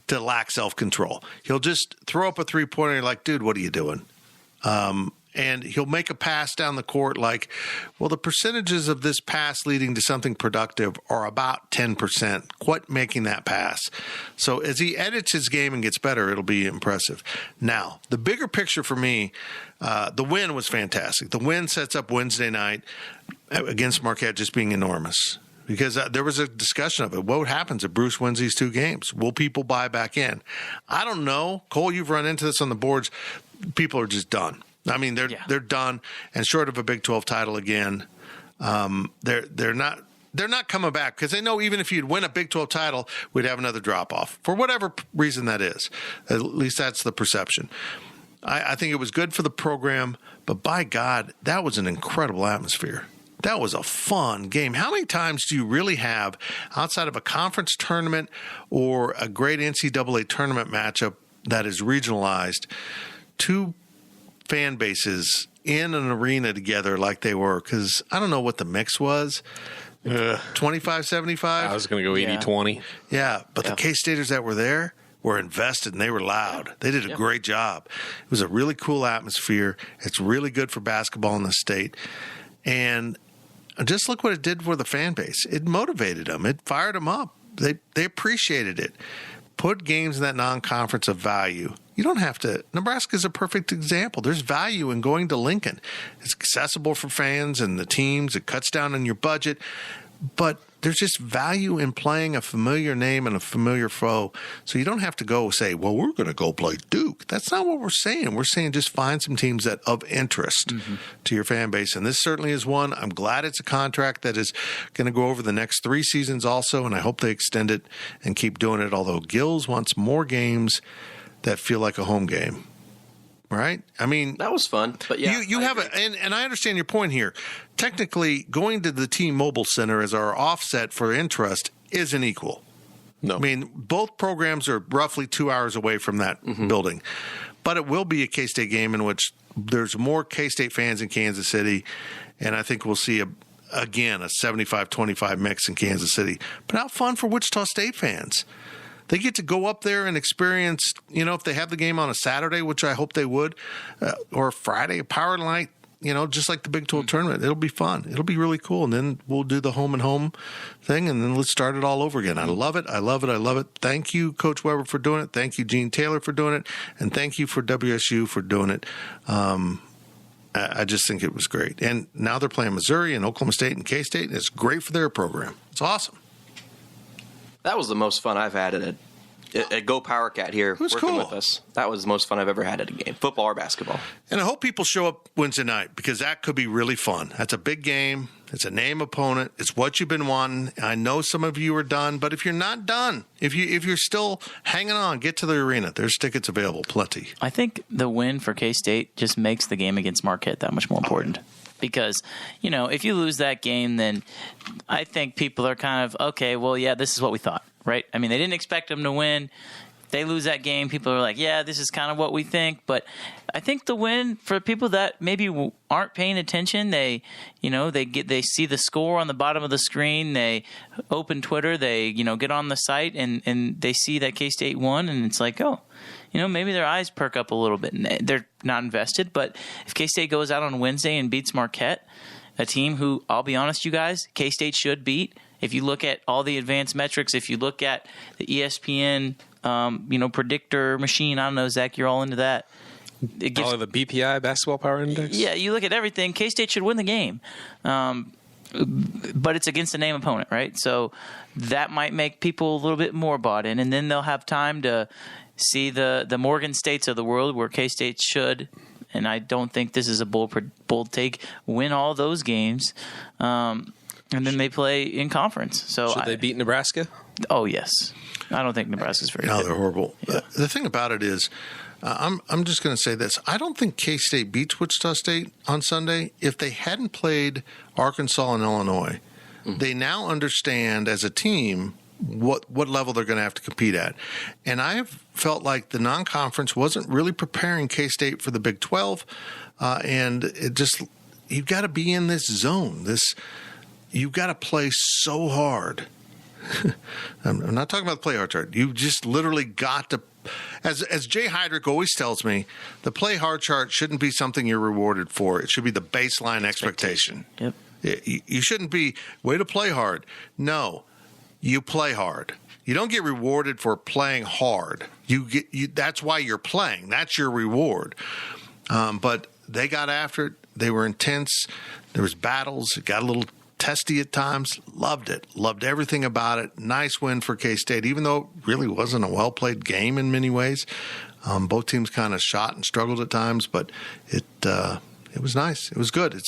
to lack self-control. He'll just throw up a three-pointer and you're like, dude, what are you doing? And he'll make a pass down the court like, well, the percentages of this pass leading to something productive are about 10%. Quit making that pass. So as he edits his game and gets better, it'll be impressive. Now, the bigger picture for me, the win was fantastic. The win sets up Wednesday night against Marquette just being enormous. Because there was a discussion of it. What happens if Bruce wins these 2 games? Will people buy back in? I don't know. Cole, you've run into this on the boards. People are just done. I mean, they're done, and short of a Big 12 title again, they're not coming back because they know even if you'd win a Big 12 title, we'd have another drop off for whatever reason that is. At least that's the perception. I think it was good for the program, but by God, that was an incredible atmosphere. That was a fun game. How many times do you really have outside of a conference tournament or a great NCAA tournament matchup that is regionalized, 2 fan bases in an arena together like they were? Because I don't know what the mix was. 25-75? I was going to go 80-20. Yeah, but the K-Staters that were there were invested and they were loud. They did a great job. It was a really cool atmosphere. It's really good for basketball in the state. And just look what it did for the fan base. It motivated them. It fired them up. They appreciated it. Put games in that non-conference of value. You don't have to. Nebraska's a perfect example. There's value in going to Lincoln. It's accessible for fans and the teams. It cuts down on your budget. But there's just value in playing a familiar name and a familiar foe. So you don't have to go say, well, we're going to go play Duke. That's not what we're saying. We're saying just find some teams that of interest to your fan base. And this certainly is one. I'm glad it's a contract that is going to go over the next 3 seasons also, and I hope they extend it and keep doing it, although Gills wants more games that feel like a home game. Right? I mean, that was fun, but yeah, you have and I understand your point here. Technically, going to the T-Mobile Center as our offset for interest isn't equal. No. I mean, both programs are roughly 2 hours away from that building, but it will be a K-State game in which there's more K-State fans in Kansas City, and I think we'll see again a 75-25 mix in Kansas City. But how fun for Wichita State fans. They get to go up there and experience, if they have the game on a Saturday, which I hope they would, or a Friday, a power night, just like the Big 12 tournament. It'll be fun. It'll be really cool. And then we'll do the home and home thing, and then let's start it all over again. I love it. I love it. I love it. Thank you, Coach Weber, for doing it. Thank you, Gene Taylor, for doing it. And thank you for WSU for doing it. I just think it was great. And now they're playing Missouri and Oklahoma State and K-State, and it's great for their program. It's awesome. That was the most fun I've had at Go Power Cat here working cool. with us. That was the most fun I've ever had at a game, football or basketball. And I hope people show up Wednesday night because that could be really fun. That's a big game. It's a name opponent. It's what you've been wanting. I know some of you are done, but if you're not done, if you're still hanging on, get to the arena. There's tickets available, plenty. I think the win for K-State just makes the game against Marquette that much more important. Because, if you lose that game, then I think people are kind of, okay, well, yeah, this is what we thought, right? I mean, they didn't expect them to win. If they lose that game, people are like, yeah, this is kind of what we think. But I think the win for people that maybe aren't paying attention, they see the score on the bottom of the screen, they open Twitter, they, get on the site and they see that K-State won, and it's like, oh, maybe their eyes perk up a little bit. And they're not invested, but if K-State goes out on Wednesday and beats Marquette, a team who, I'll be honest, you guys, K-State should beat. If you look at all the advanced metrics, if you look at the ESPN, predictor machine, I don't know, Zach, you're all into that. The BPI, Basketball Power Index? Yeah, you look at everything. K-State should win the game. But it's against a name opponent, right? So that might make people a little bit more bought in, and then they'll have time to see the Morgan States of the world where K-State should, and I don't think this is a bold take, win all those games, and then they play in conference. So should they beat Nebraska? Oh, yes. I don't think Nebraska's very good. No, they're horrible. Yeah. The thing about it is, I'm just going to say this. I don't think K-State beats Wichita State on Sunday. If they hadn't played Arkansas and Illinois, they now understand as a team what level they're going to have to compete at. And I have felt like the non-conference wasn't really preparing K-State for the Big 12. And it just, you've got to be in this zone. You've got to play so hard. I'm not talking about the play hard chart. You just literally got to, as Jay Heidrich always tells me, the play hard chart shouldn't be something you're rewarded for. It should be the baseline expectation. Yep. You shouldn't be, way to play hard. No, you play hard. You don't get rewarded for playing hard. That's why you're playing. That's your reward. But they got after it. They were intense. There was battles. It got a little testy at times. Loved it. Loved everything about it. Nice win for K-State, even though it really wasn't a well-played game in many ways. Both teams kind of shot and struggled at times, but it was nice. It was good.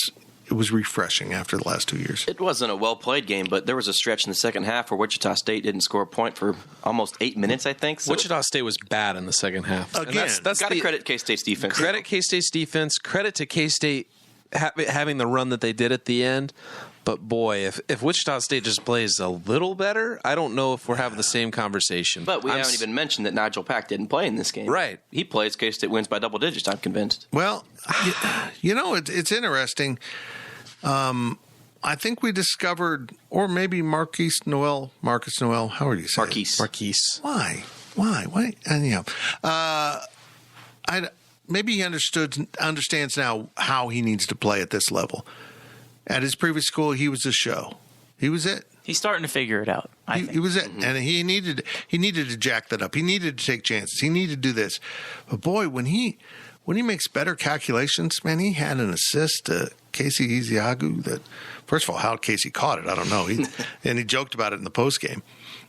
It was refreshing after the last 2 years. It wasn't a well-played game, but there was a stretch in the second half where Wichita State didn't score a point for almost 8 minutes, I think. So Wichita State was bad in the second half. Again, that's got to credit K-State's defense. Credit K-State's defense. Credit to K-State having the run that they did at the end. But boy, if Wichita State just plays a little better, I don't know if we're having the same conversation. But we haven't even mentioned that Nigel Pack didn't play in this game. Right. He plays, K-State wins by double digits, I'm convinced. Well, it's interesting. I think we discovered, or maybe Marcus Noel, how are you saying? Marquise. Why? Anyhow, maybe he understands now how he needs to play at this level. At his previous school, he was the show. He was it. He's starting to figure it out. I think He was it, and he needed to jack that up. He needed to take chances. He needed to do this. But boy, when he makes better calculations, man, he had an assist to Casey Iziagu that, first of all, how Casey caught it, I don't know. And he joked about it in the post game.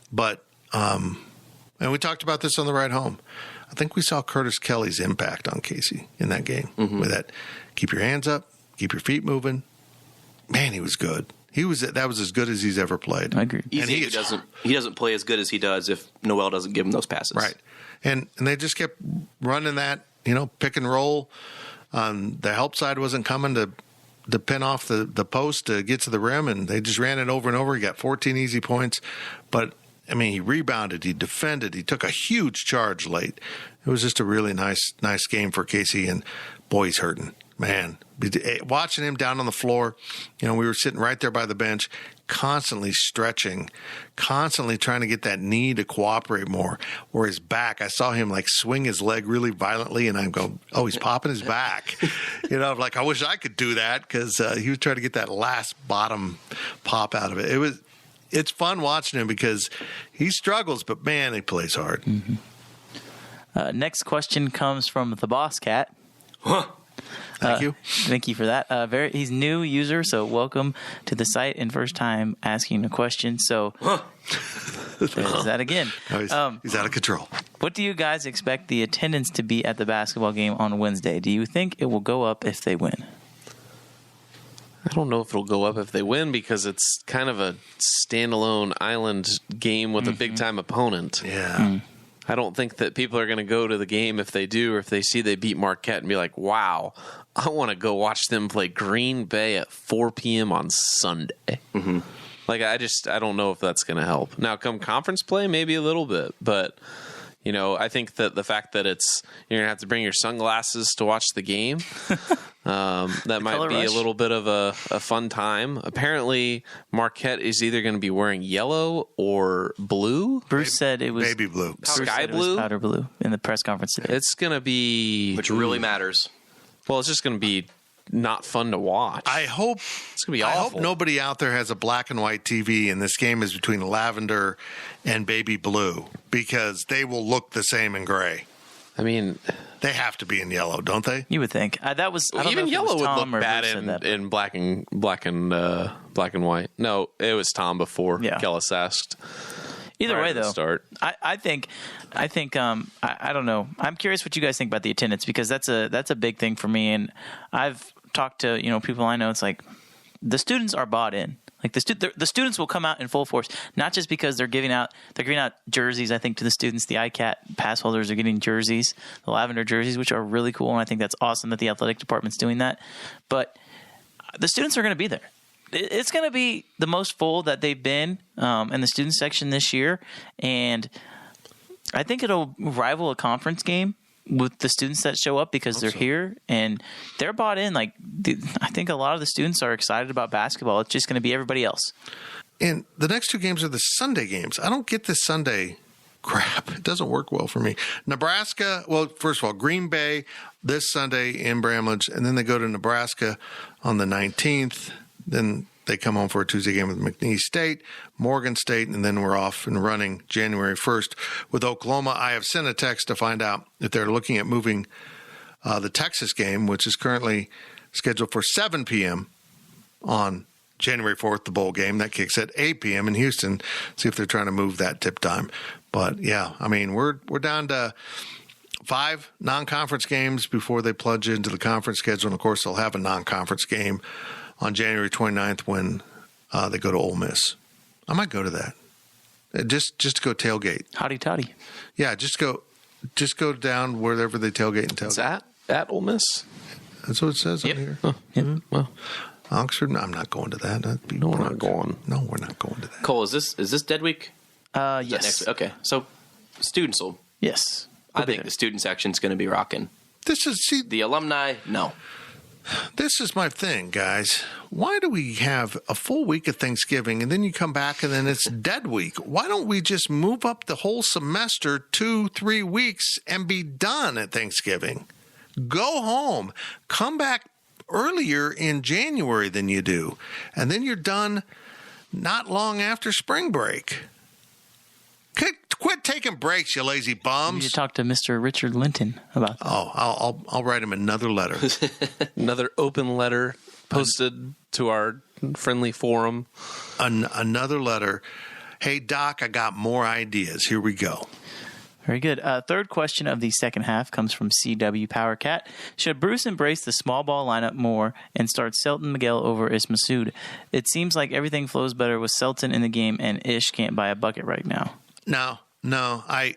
But, and we talked about this on the ride home. I think we saw Curtis Kelly's impact on Casey in that game with that. Keep your hands up, keep your feet moving. Man, he was good. That was as good as he's ever played. I agree. And He doesn't play as good as he does if Noel doesn't give him those passes. Right. And they just kept running that, pick and roll. The help side wasn't coming to pin off the post to get to the rim, and they just ran it over and over. He got 14 easy points. But, he rebounded, he defended, he took a huge charge late. It was just a really nice game for Casey, and boy, he's hurting. Man, watching him down on the floor, we were sitting right there by the bench, constantly stretching, constantly trying to get that knee to cooperate more. Or his back, I saw him swing his leg really violently, and I'm going, oh, he's popping his back. I'm like, I wish I could do that, because he was trying to get that last bottom pop out of it. It's fun watching him because he struggles, but man, he plays hard. Mm-hmm. Next question comes from the Boss Cat. Thank you. Thank you for that. He's new user, so welcome to the site and first time asking a question. So there's that again. Oh, he's out of control. What do you guys expect the attendance to be at the basketball game on Wednesday? Do you think it will go up if they win? I don't know if it'll go up if they win because it's kind of a standalone island game with a big-time opponent. Yeah. I don't think that people are going to go to the game if they do, or if they see they beat Marquette and be like, wow, I want to go watch them play Green Bay at 4 p.m. on Sunday. Mm-hmm. I don't know if that's going to help. Now, come conference play, maybe a little bit, but I think that the fact that you're going to have to bring your sunglasses to watch the game, that might be a little bit of a fun time. Apparently, Marquette is either going to be wearing yellow or blue. Bruce said it was baby blue, sky blue, powder blue in the press conference today. It's going to be, which really matters. Well, it's just going to be not fun to watch. I hope it's going to be awful. I hope nobody out there has a black and white TV and this game is between lavender and baby blue, because they will look the same in gray. They have to be in yellow, don't they? You would think. That was I don't even know if yellow it was would Tom look or bad Bruce said that. in black and white. No, it was Tom before Kellis asked. Either way, though, start. I think I don't know. I'm curious what you guys think about the attendance, because that's a big thing for me. And I've talked to people I know. It's like the students are bought in. Like the students will come out in full force, not just because they're giving out jerseys. I think to the students, the ICAT pass holders are getting jerseys, the lavender jerseys, which are really cool, and I think that's awesome that the athletic department's doing that. But the students are going to be there. It's going to be the most full that they've been in the student section this year, and I think it'll rival a conference game with the students that show up, because they're here and they're bought in. I think a lot of the students are excited about basketball. It's just going to be everybody else. And the next two games are the Sunday games. I don't get this Sunday crap. It doesn't work well for me. Nebraska, well, first of all, Green Bay this Sunday in Bramlage, and then they go to Nebraska on the 19th. Then they come home for a Tuesday game with McNeese State, Morgan State, and then we're off and running January 1st with Oklahoma. I have sent a text to find out if they're looking at moving the Texas game, which is currently scheduled for 7 p.m. on January 4th, the bowl game. That kicks at 8 p.m. in Houston. See if they're trying to move that tip time. But, yeah, we're down to 5 non-conference games before they plunge into the conference schedule. And, of course, they'll have a non-conference game on January 29th when they go to Ole Miss. I might go to that. Just to go tailgate. Hotty toddy. Yeah, just go down wherever they tailgate and tailgate. Is that at Ole Miss? That's what it says on here. Oh, yeah. Well, Oxford? No, I'm not going to that. No, we're not going. No, we're not going to that. Cole, is this dead week? Yes. Next week? Okay, so students will. Yes. I think the student section's going to be rocking. The alumni, no. This is my thing, guys. Why do we have a full week of Thanksgiving and then you come back and then it's dead week? Why don't we just move up the whole semester 2-3 weeks and be done at Thanksgiving? Go home. Come back earlier in January than you do. And then you're done not long after spring break. Quit taking breaks, you lazy bums. You need to talk to Mr. Richard Linton about that. Oh, I'll write him another letter. Another open letter posted to our friendly forum. Another letter. Hey, Doc, I got more ideas. Here we go. Very good. Third question of the second half comes from CW PowerCat. Should Bruce embrace the small ball lineup more and start Selton Miguel over Ish Massoud? It seems like everything flows better with Selton in the game, and Ish can't buy a bucket right now. No. I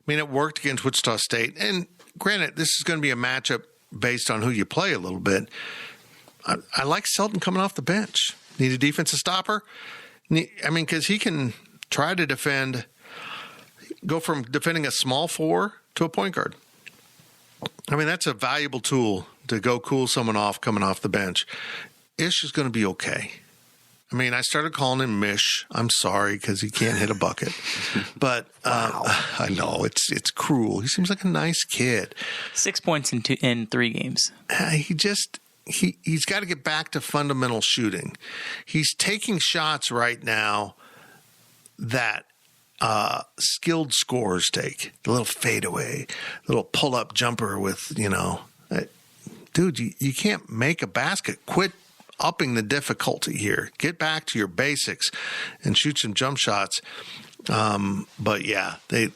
mean, it worked against Wichita State. And granted, this is going to be a matchup based on who you play a little bit. I like Selton coming off the bench. Need a defensive stopper? I mean, because he can try to go from defending a small 4 to a point guard. I mean, that's a valuable tool to go cool someone off coming off the bench. Ish is going to be okay. I mean, I started calling him Mish. I'm sorry because he can't hit a bucket. But I know it's cruel. He seems like a nice kid. 6 points in 3 games. He's got to get back to fundamental shooting. He's taking shots right now that skilled scorers take. The little fadeaway, little pull-up jumper with, dude, you can't make a basket. Quit upping the difficulty here. Get back to your basics and shoot some jump shots. But yeah, they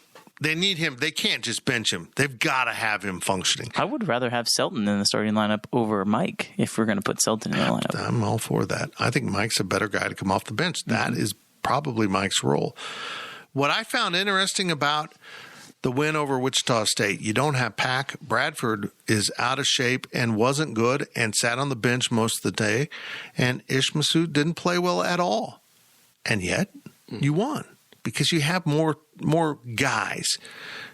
need him. They can't just bench him. They've got to have him functioning. I would rather have Selton in the starting lineup over Mike if we're going to put Selton in the lineup. I'm all for that. I think Mike's a better guy to come off the bench. That is probably Mike's role. What I found interesting about the win over Wichita State, you don't have Pack. Bradford is out of shape and wasn't good and sat on the bench most of the day. And Ish Massoud didn't play well at all. And yet you won because you have more guys.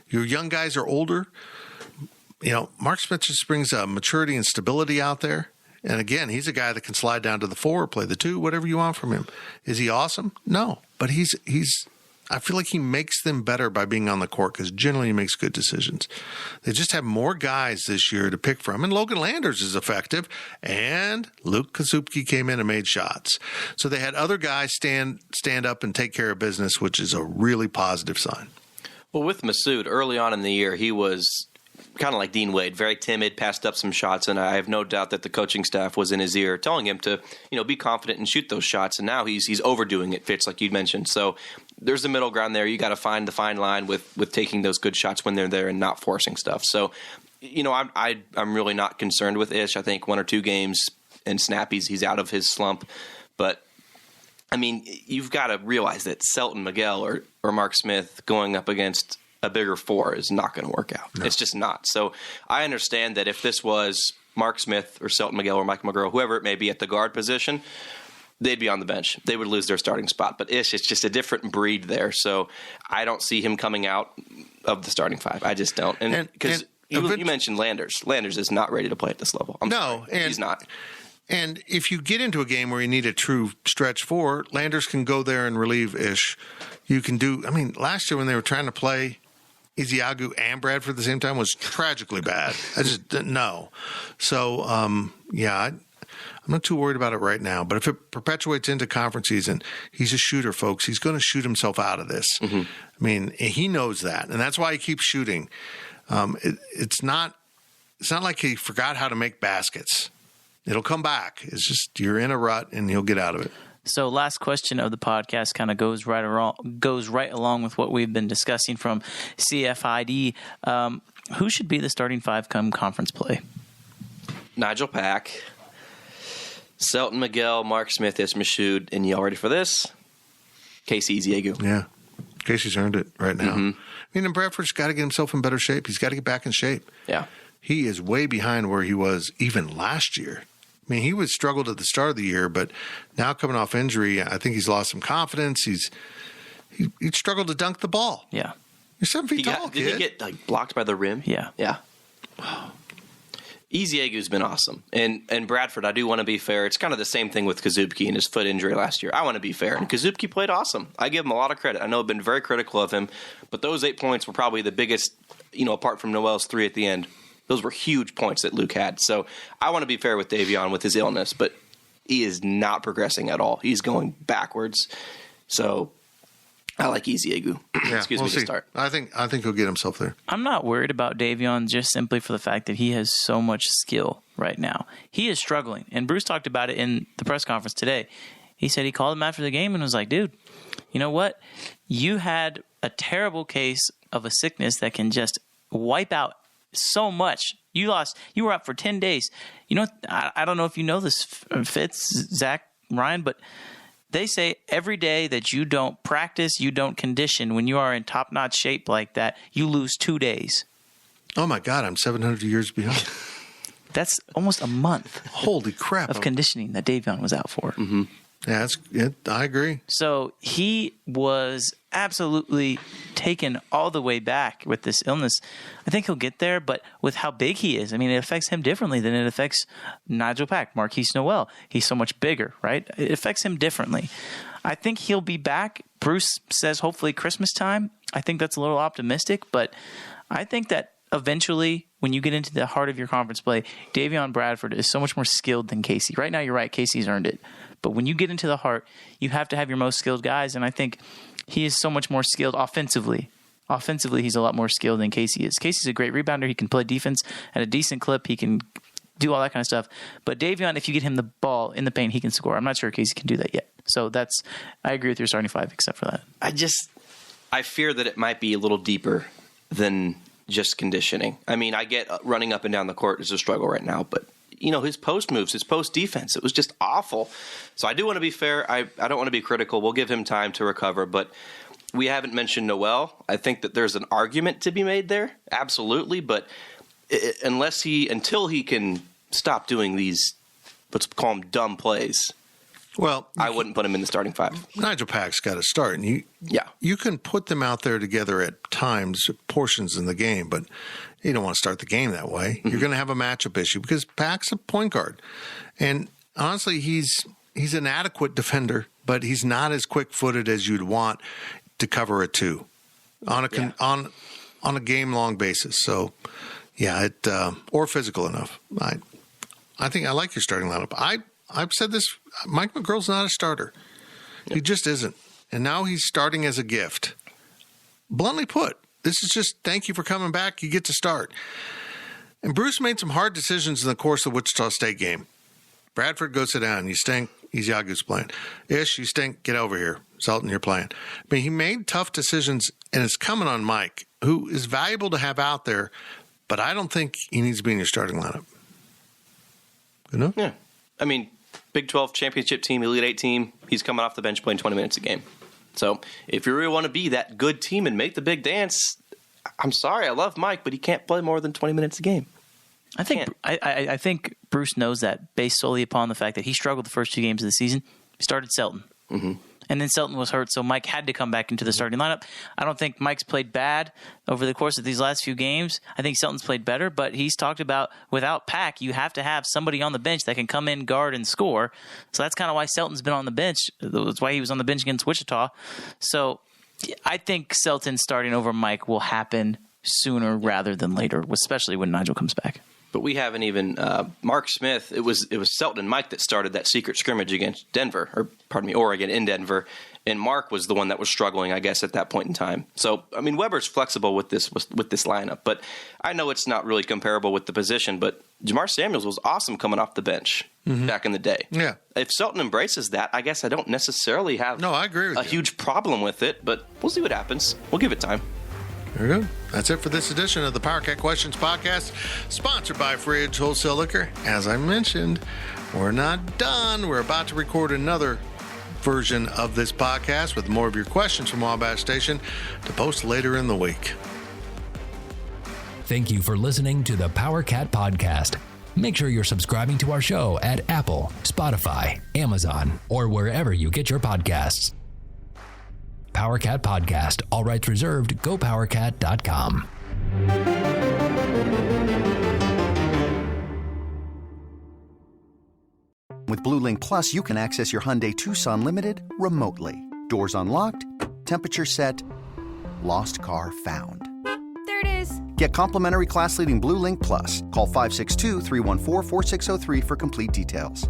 Your young guys are older. Mark Smith just brings a maturity and stability out there. And again, he's a guy that can slide down to the 4, play the 2, whatever you want from him. Is he awesome? No, but he's I feel like he makes them better by being on the court because generally he makes good decisions. They just have more guys this year to pick from. And Logan Landers is effective. And Luke Kasubke came in and made shots. So they had other guys stand up and take care of business, which is a really positive sign. Well, with Massoud, early on in the year, he was kind of like Dean Wade, very timid, passed up some shots, and I have no doubt that the coaching staff was in his ear telling him to, be confident and shoot those shots. And now he's overdoing it, Fitz, like you mentioned. So there's the middle ground there. You got to find the fine line with taking those good shots when they're there and not forcing stuff. So, I'm really not concerned with Ish. I think 1 or 2 games and snap, he's out of his slump. But I mean, you've got to realize that Selton Miguel or Mark Smith going up against a bigger 4 is not going to work out. No. It's just not. So I understand that if this was Mark Smith or Selton Miguel or Mike McGraw, whoever it may be at the guard position, they'd be on the bench. They would lose their starting spot. But Ish, it's just a different breed there. So I don't see him coming out of the starting 5. I just don't. And because you mentioned Landers. Landers is not ready to play at this level. He's not. And if you get into a game where you need a true stretch 4, Landers can go there and relieve Ish. You can do – I mean, last year when they were trying to play Iziagu and Bradford at the same time was tragically bad. I just didn't know. So, I'm not too worried about it right now. But if it perpetuates into conference season, he's a shooter, folks. He's going to shoot himself out of this. Mm-hmm. I mean, he knows that. And that's why he keeps shooting. It's not like he forgot how to make baskets. It'll come back. It's just you're in a rut and he'll get out of it. So last question of the podcast kind of goes right along with what we've been discussing from CFID. Who should be the starting 5 come conference play? Nigel Pack, Selton Miguel, Mark Smith, Ish Massoud, and y'all ready for this? Casey Iziagu. Yeah. Casey's earned it right now. Mm-hmm. I mean, and Bradford's got to get himself in better shape. He's got to get back in shape. Yeah. He is way behind where he was even last year. I mean, he was struggled at the start of the year, but now coming off injury, I think he's lost some confidence. He struggled to dunk the ball. Yeah. You're 7 feet tall, kid. Did he get blocked by the rim? Yeah. Yeah. Iziagu's been awesome. And Bradford, I do want to be fair. It's kind of the same thing with Kasubke and his foot injury last year. I want to be fair. And Kasubke played awesome. I give him a lot of credit. I know I've been very critical of him, but those 8 points were probably the biggest, apart from Noel's 3 at the end. Those were huge points that Luke had. So I want to be fair with Davion with his illness, but he is not progressing at all. He's going backwards. So I like Ezeagu. Excuse me to start. I think he'll get himself there. I'm not worried about Davion just simply for the fact that he has so much skill right now. He is struggling. And Bruce talked about it in the press conference today. He said he called him after the game and was like, dude, you know what? You had a terrible case of a sickness that can just wipe out so much. You were out for 10 days. You know, I don't know if you know this, Fitz, Zach, Ryan, but they say every day that you don't practice, you don't condition, when you are in top-notch shape like that, you lose 2 days. Oh, my God, I'm 700 years behind. That's almost a month. Holy crap. Of conditioning that Davion was out for. Mm-hmm. Yeah, I agree. So he was absolutely taken all the way back with this illness. I think he'll get there, but with how big he is, I mean, it affects him differently than it affects Nigel Pack, Marquise Noel. He's so much bigger, right? It affects him differently. I think he'll be back. Bruce says hopefully Christmas time. I think that's a little optimistic, but I think that eventually, when you get into the heart of your conference play, Davion Bradford is so much more skilled than Casey. Right now, you're right. Casey's earned it. But when you get into the heart, you have to have your most skilled guys, and I think he is so much more skilled offensively. Offensively, he's a lot more skilled than Casey is. Casey's a great rebounder. He can play defense at a decent clip. He can do all that kind of stuff. But Davion, if you get him the ball in the paint, he can score. I'm not sure Casey can do that yet. So I agree with your starting five except for that. I fear that it might be a little deeper than just conditioning. I mean, I get running up and down the court is a struggle right now, but you know, his post moves, his post defense, it was just awful. So I do want to be fair. I don't want to be critical. We'll give him time to recover, but we haven't mentioned Noel. I think that there's an argument to be made there. Absolutely. But until he can stop doing these, let's call them dumb plays. Well, I wouldn't put him in the starting five. Nigel Pack's got to start, and you can put them out there together at times, portions in the game, but you don't want to start the game that way. Mm-hmm. You're going to have a matchup issue because Pack's a point guard, and honestly, he's an adequate defender, but he's not as quick-footed as you'd want to cover a two on a game-long basis. So, or physical enough. I think I like your starting lineup. I've said this, Mike McGurl's not a starter. He just isn't. And now he's starting as a gift. Bluntly put, this is just thank you for coming back. You get to start. And Bruce made some hard decisions in the course of the Wichita State game. Bradford, go sit down. You stink. Ezeagu's playing. Ish, you stink. Get over here. Sultan, you're playing. I mean, he made tough decisions, and it's coming on Mike, who is valuable to have out there, but I don't think he needs to be in your starting lineup. Good enough? Yeah. I mean, Big 12 championship team, Elite 8 team, he's coming off the bench playing 20 minutes a game. So if you really want to be that good team and make the big dance, I'm sorry, I love Mike, but he can't play more than 20 minutes a game. I think Bruce knows that based solely upon the fact that he struggled the first two games of the season. He started Selton. Mm-hmm. And then Selton was hurt, so Mike had to come back into the starting lineup. I don't think Mike's played bad over the course of these last few games. I think Selton's played better, but he's talked about without Pack, you have to have somebody on the bench that can come in, guard, and score. So that's kind of why Selton's been on the bench. That's why he was on the bench against Wichita. So I think Selton starting over Mike will happen sooner rather than later, especially when Nigel comes back. But we haven't even Mark Smith. It was Selton and Mike that started that secret scrimmage against Oregon in Denver, and Mark was the one that was struggling, I guess, at that point in time. So I mean, Weber's flexible with this lineup, but I know it's not really comparable with the position. But Jamar Samuels was awesome coming off the bench back in the day. Yeah, if Selton embraces that, I guess I don't necessarily have I agree with you. Huge problem with it, but we'll see what happens. We'll give it time. Very good. That's it for this edition of the PowerCat Questions Podcast, sponsored by Free Edge Wholesale Liquor. As I mentioned, we're not done. We're about to record another version of this podcast with more of your questions from Wabash Station to post later in the week. Thank you for listening to the PowerCat Podcast. Make sure you're subscribing to our show at Apple, Spotify, Amazon, or wherever you get your podcasts. PowerCat Podcast. All rights reserved. GoPowerCat.com. With Blue Link Plus, you can access your Hyundai Tucson Limited remotely. Doors unlocked, temperature set, lost car found. There it is. Get complimentary class-leading Blue Link Plus. Call 562-314-4603 for complete details.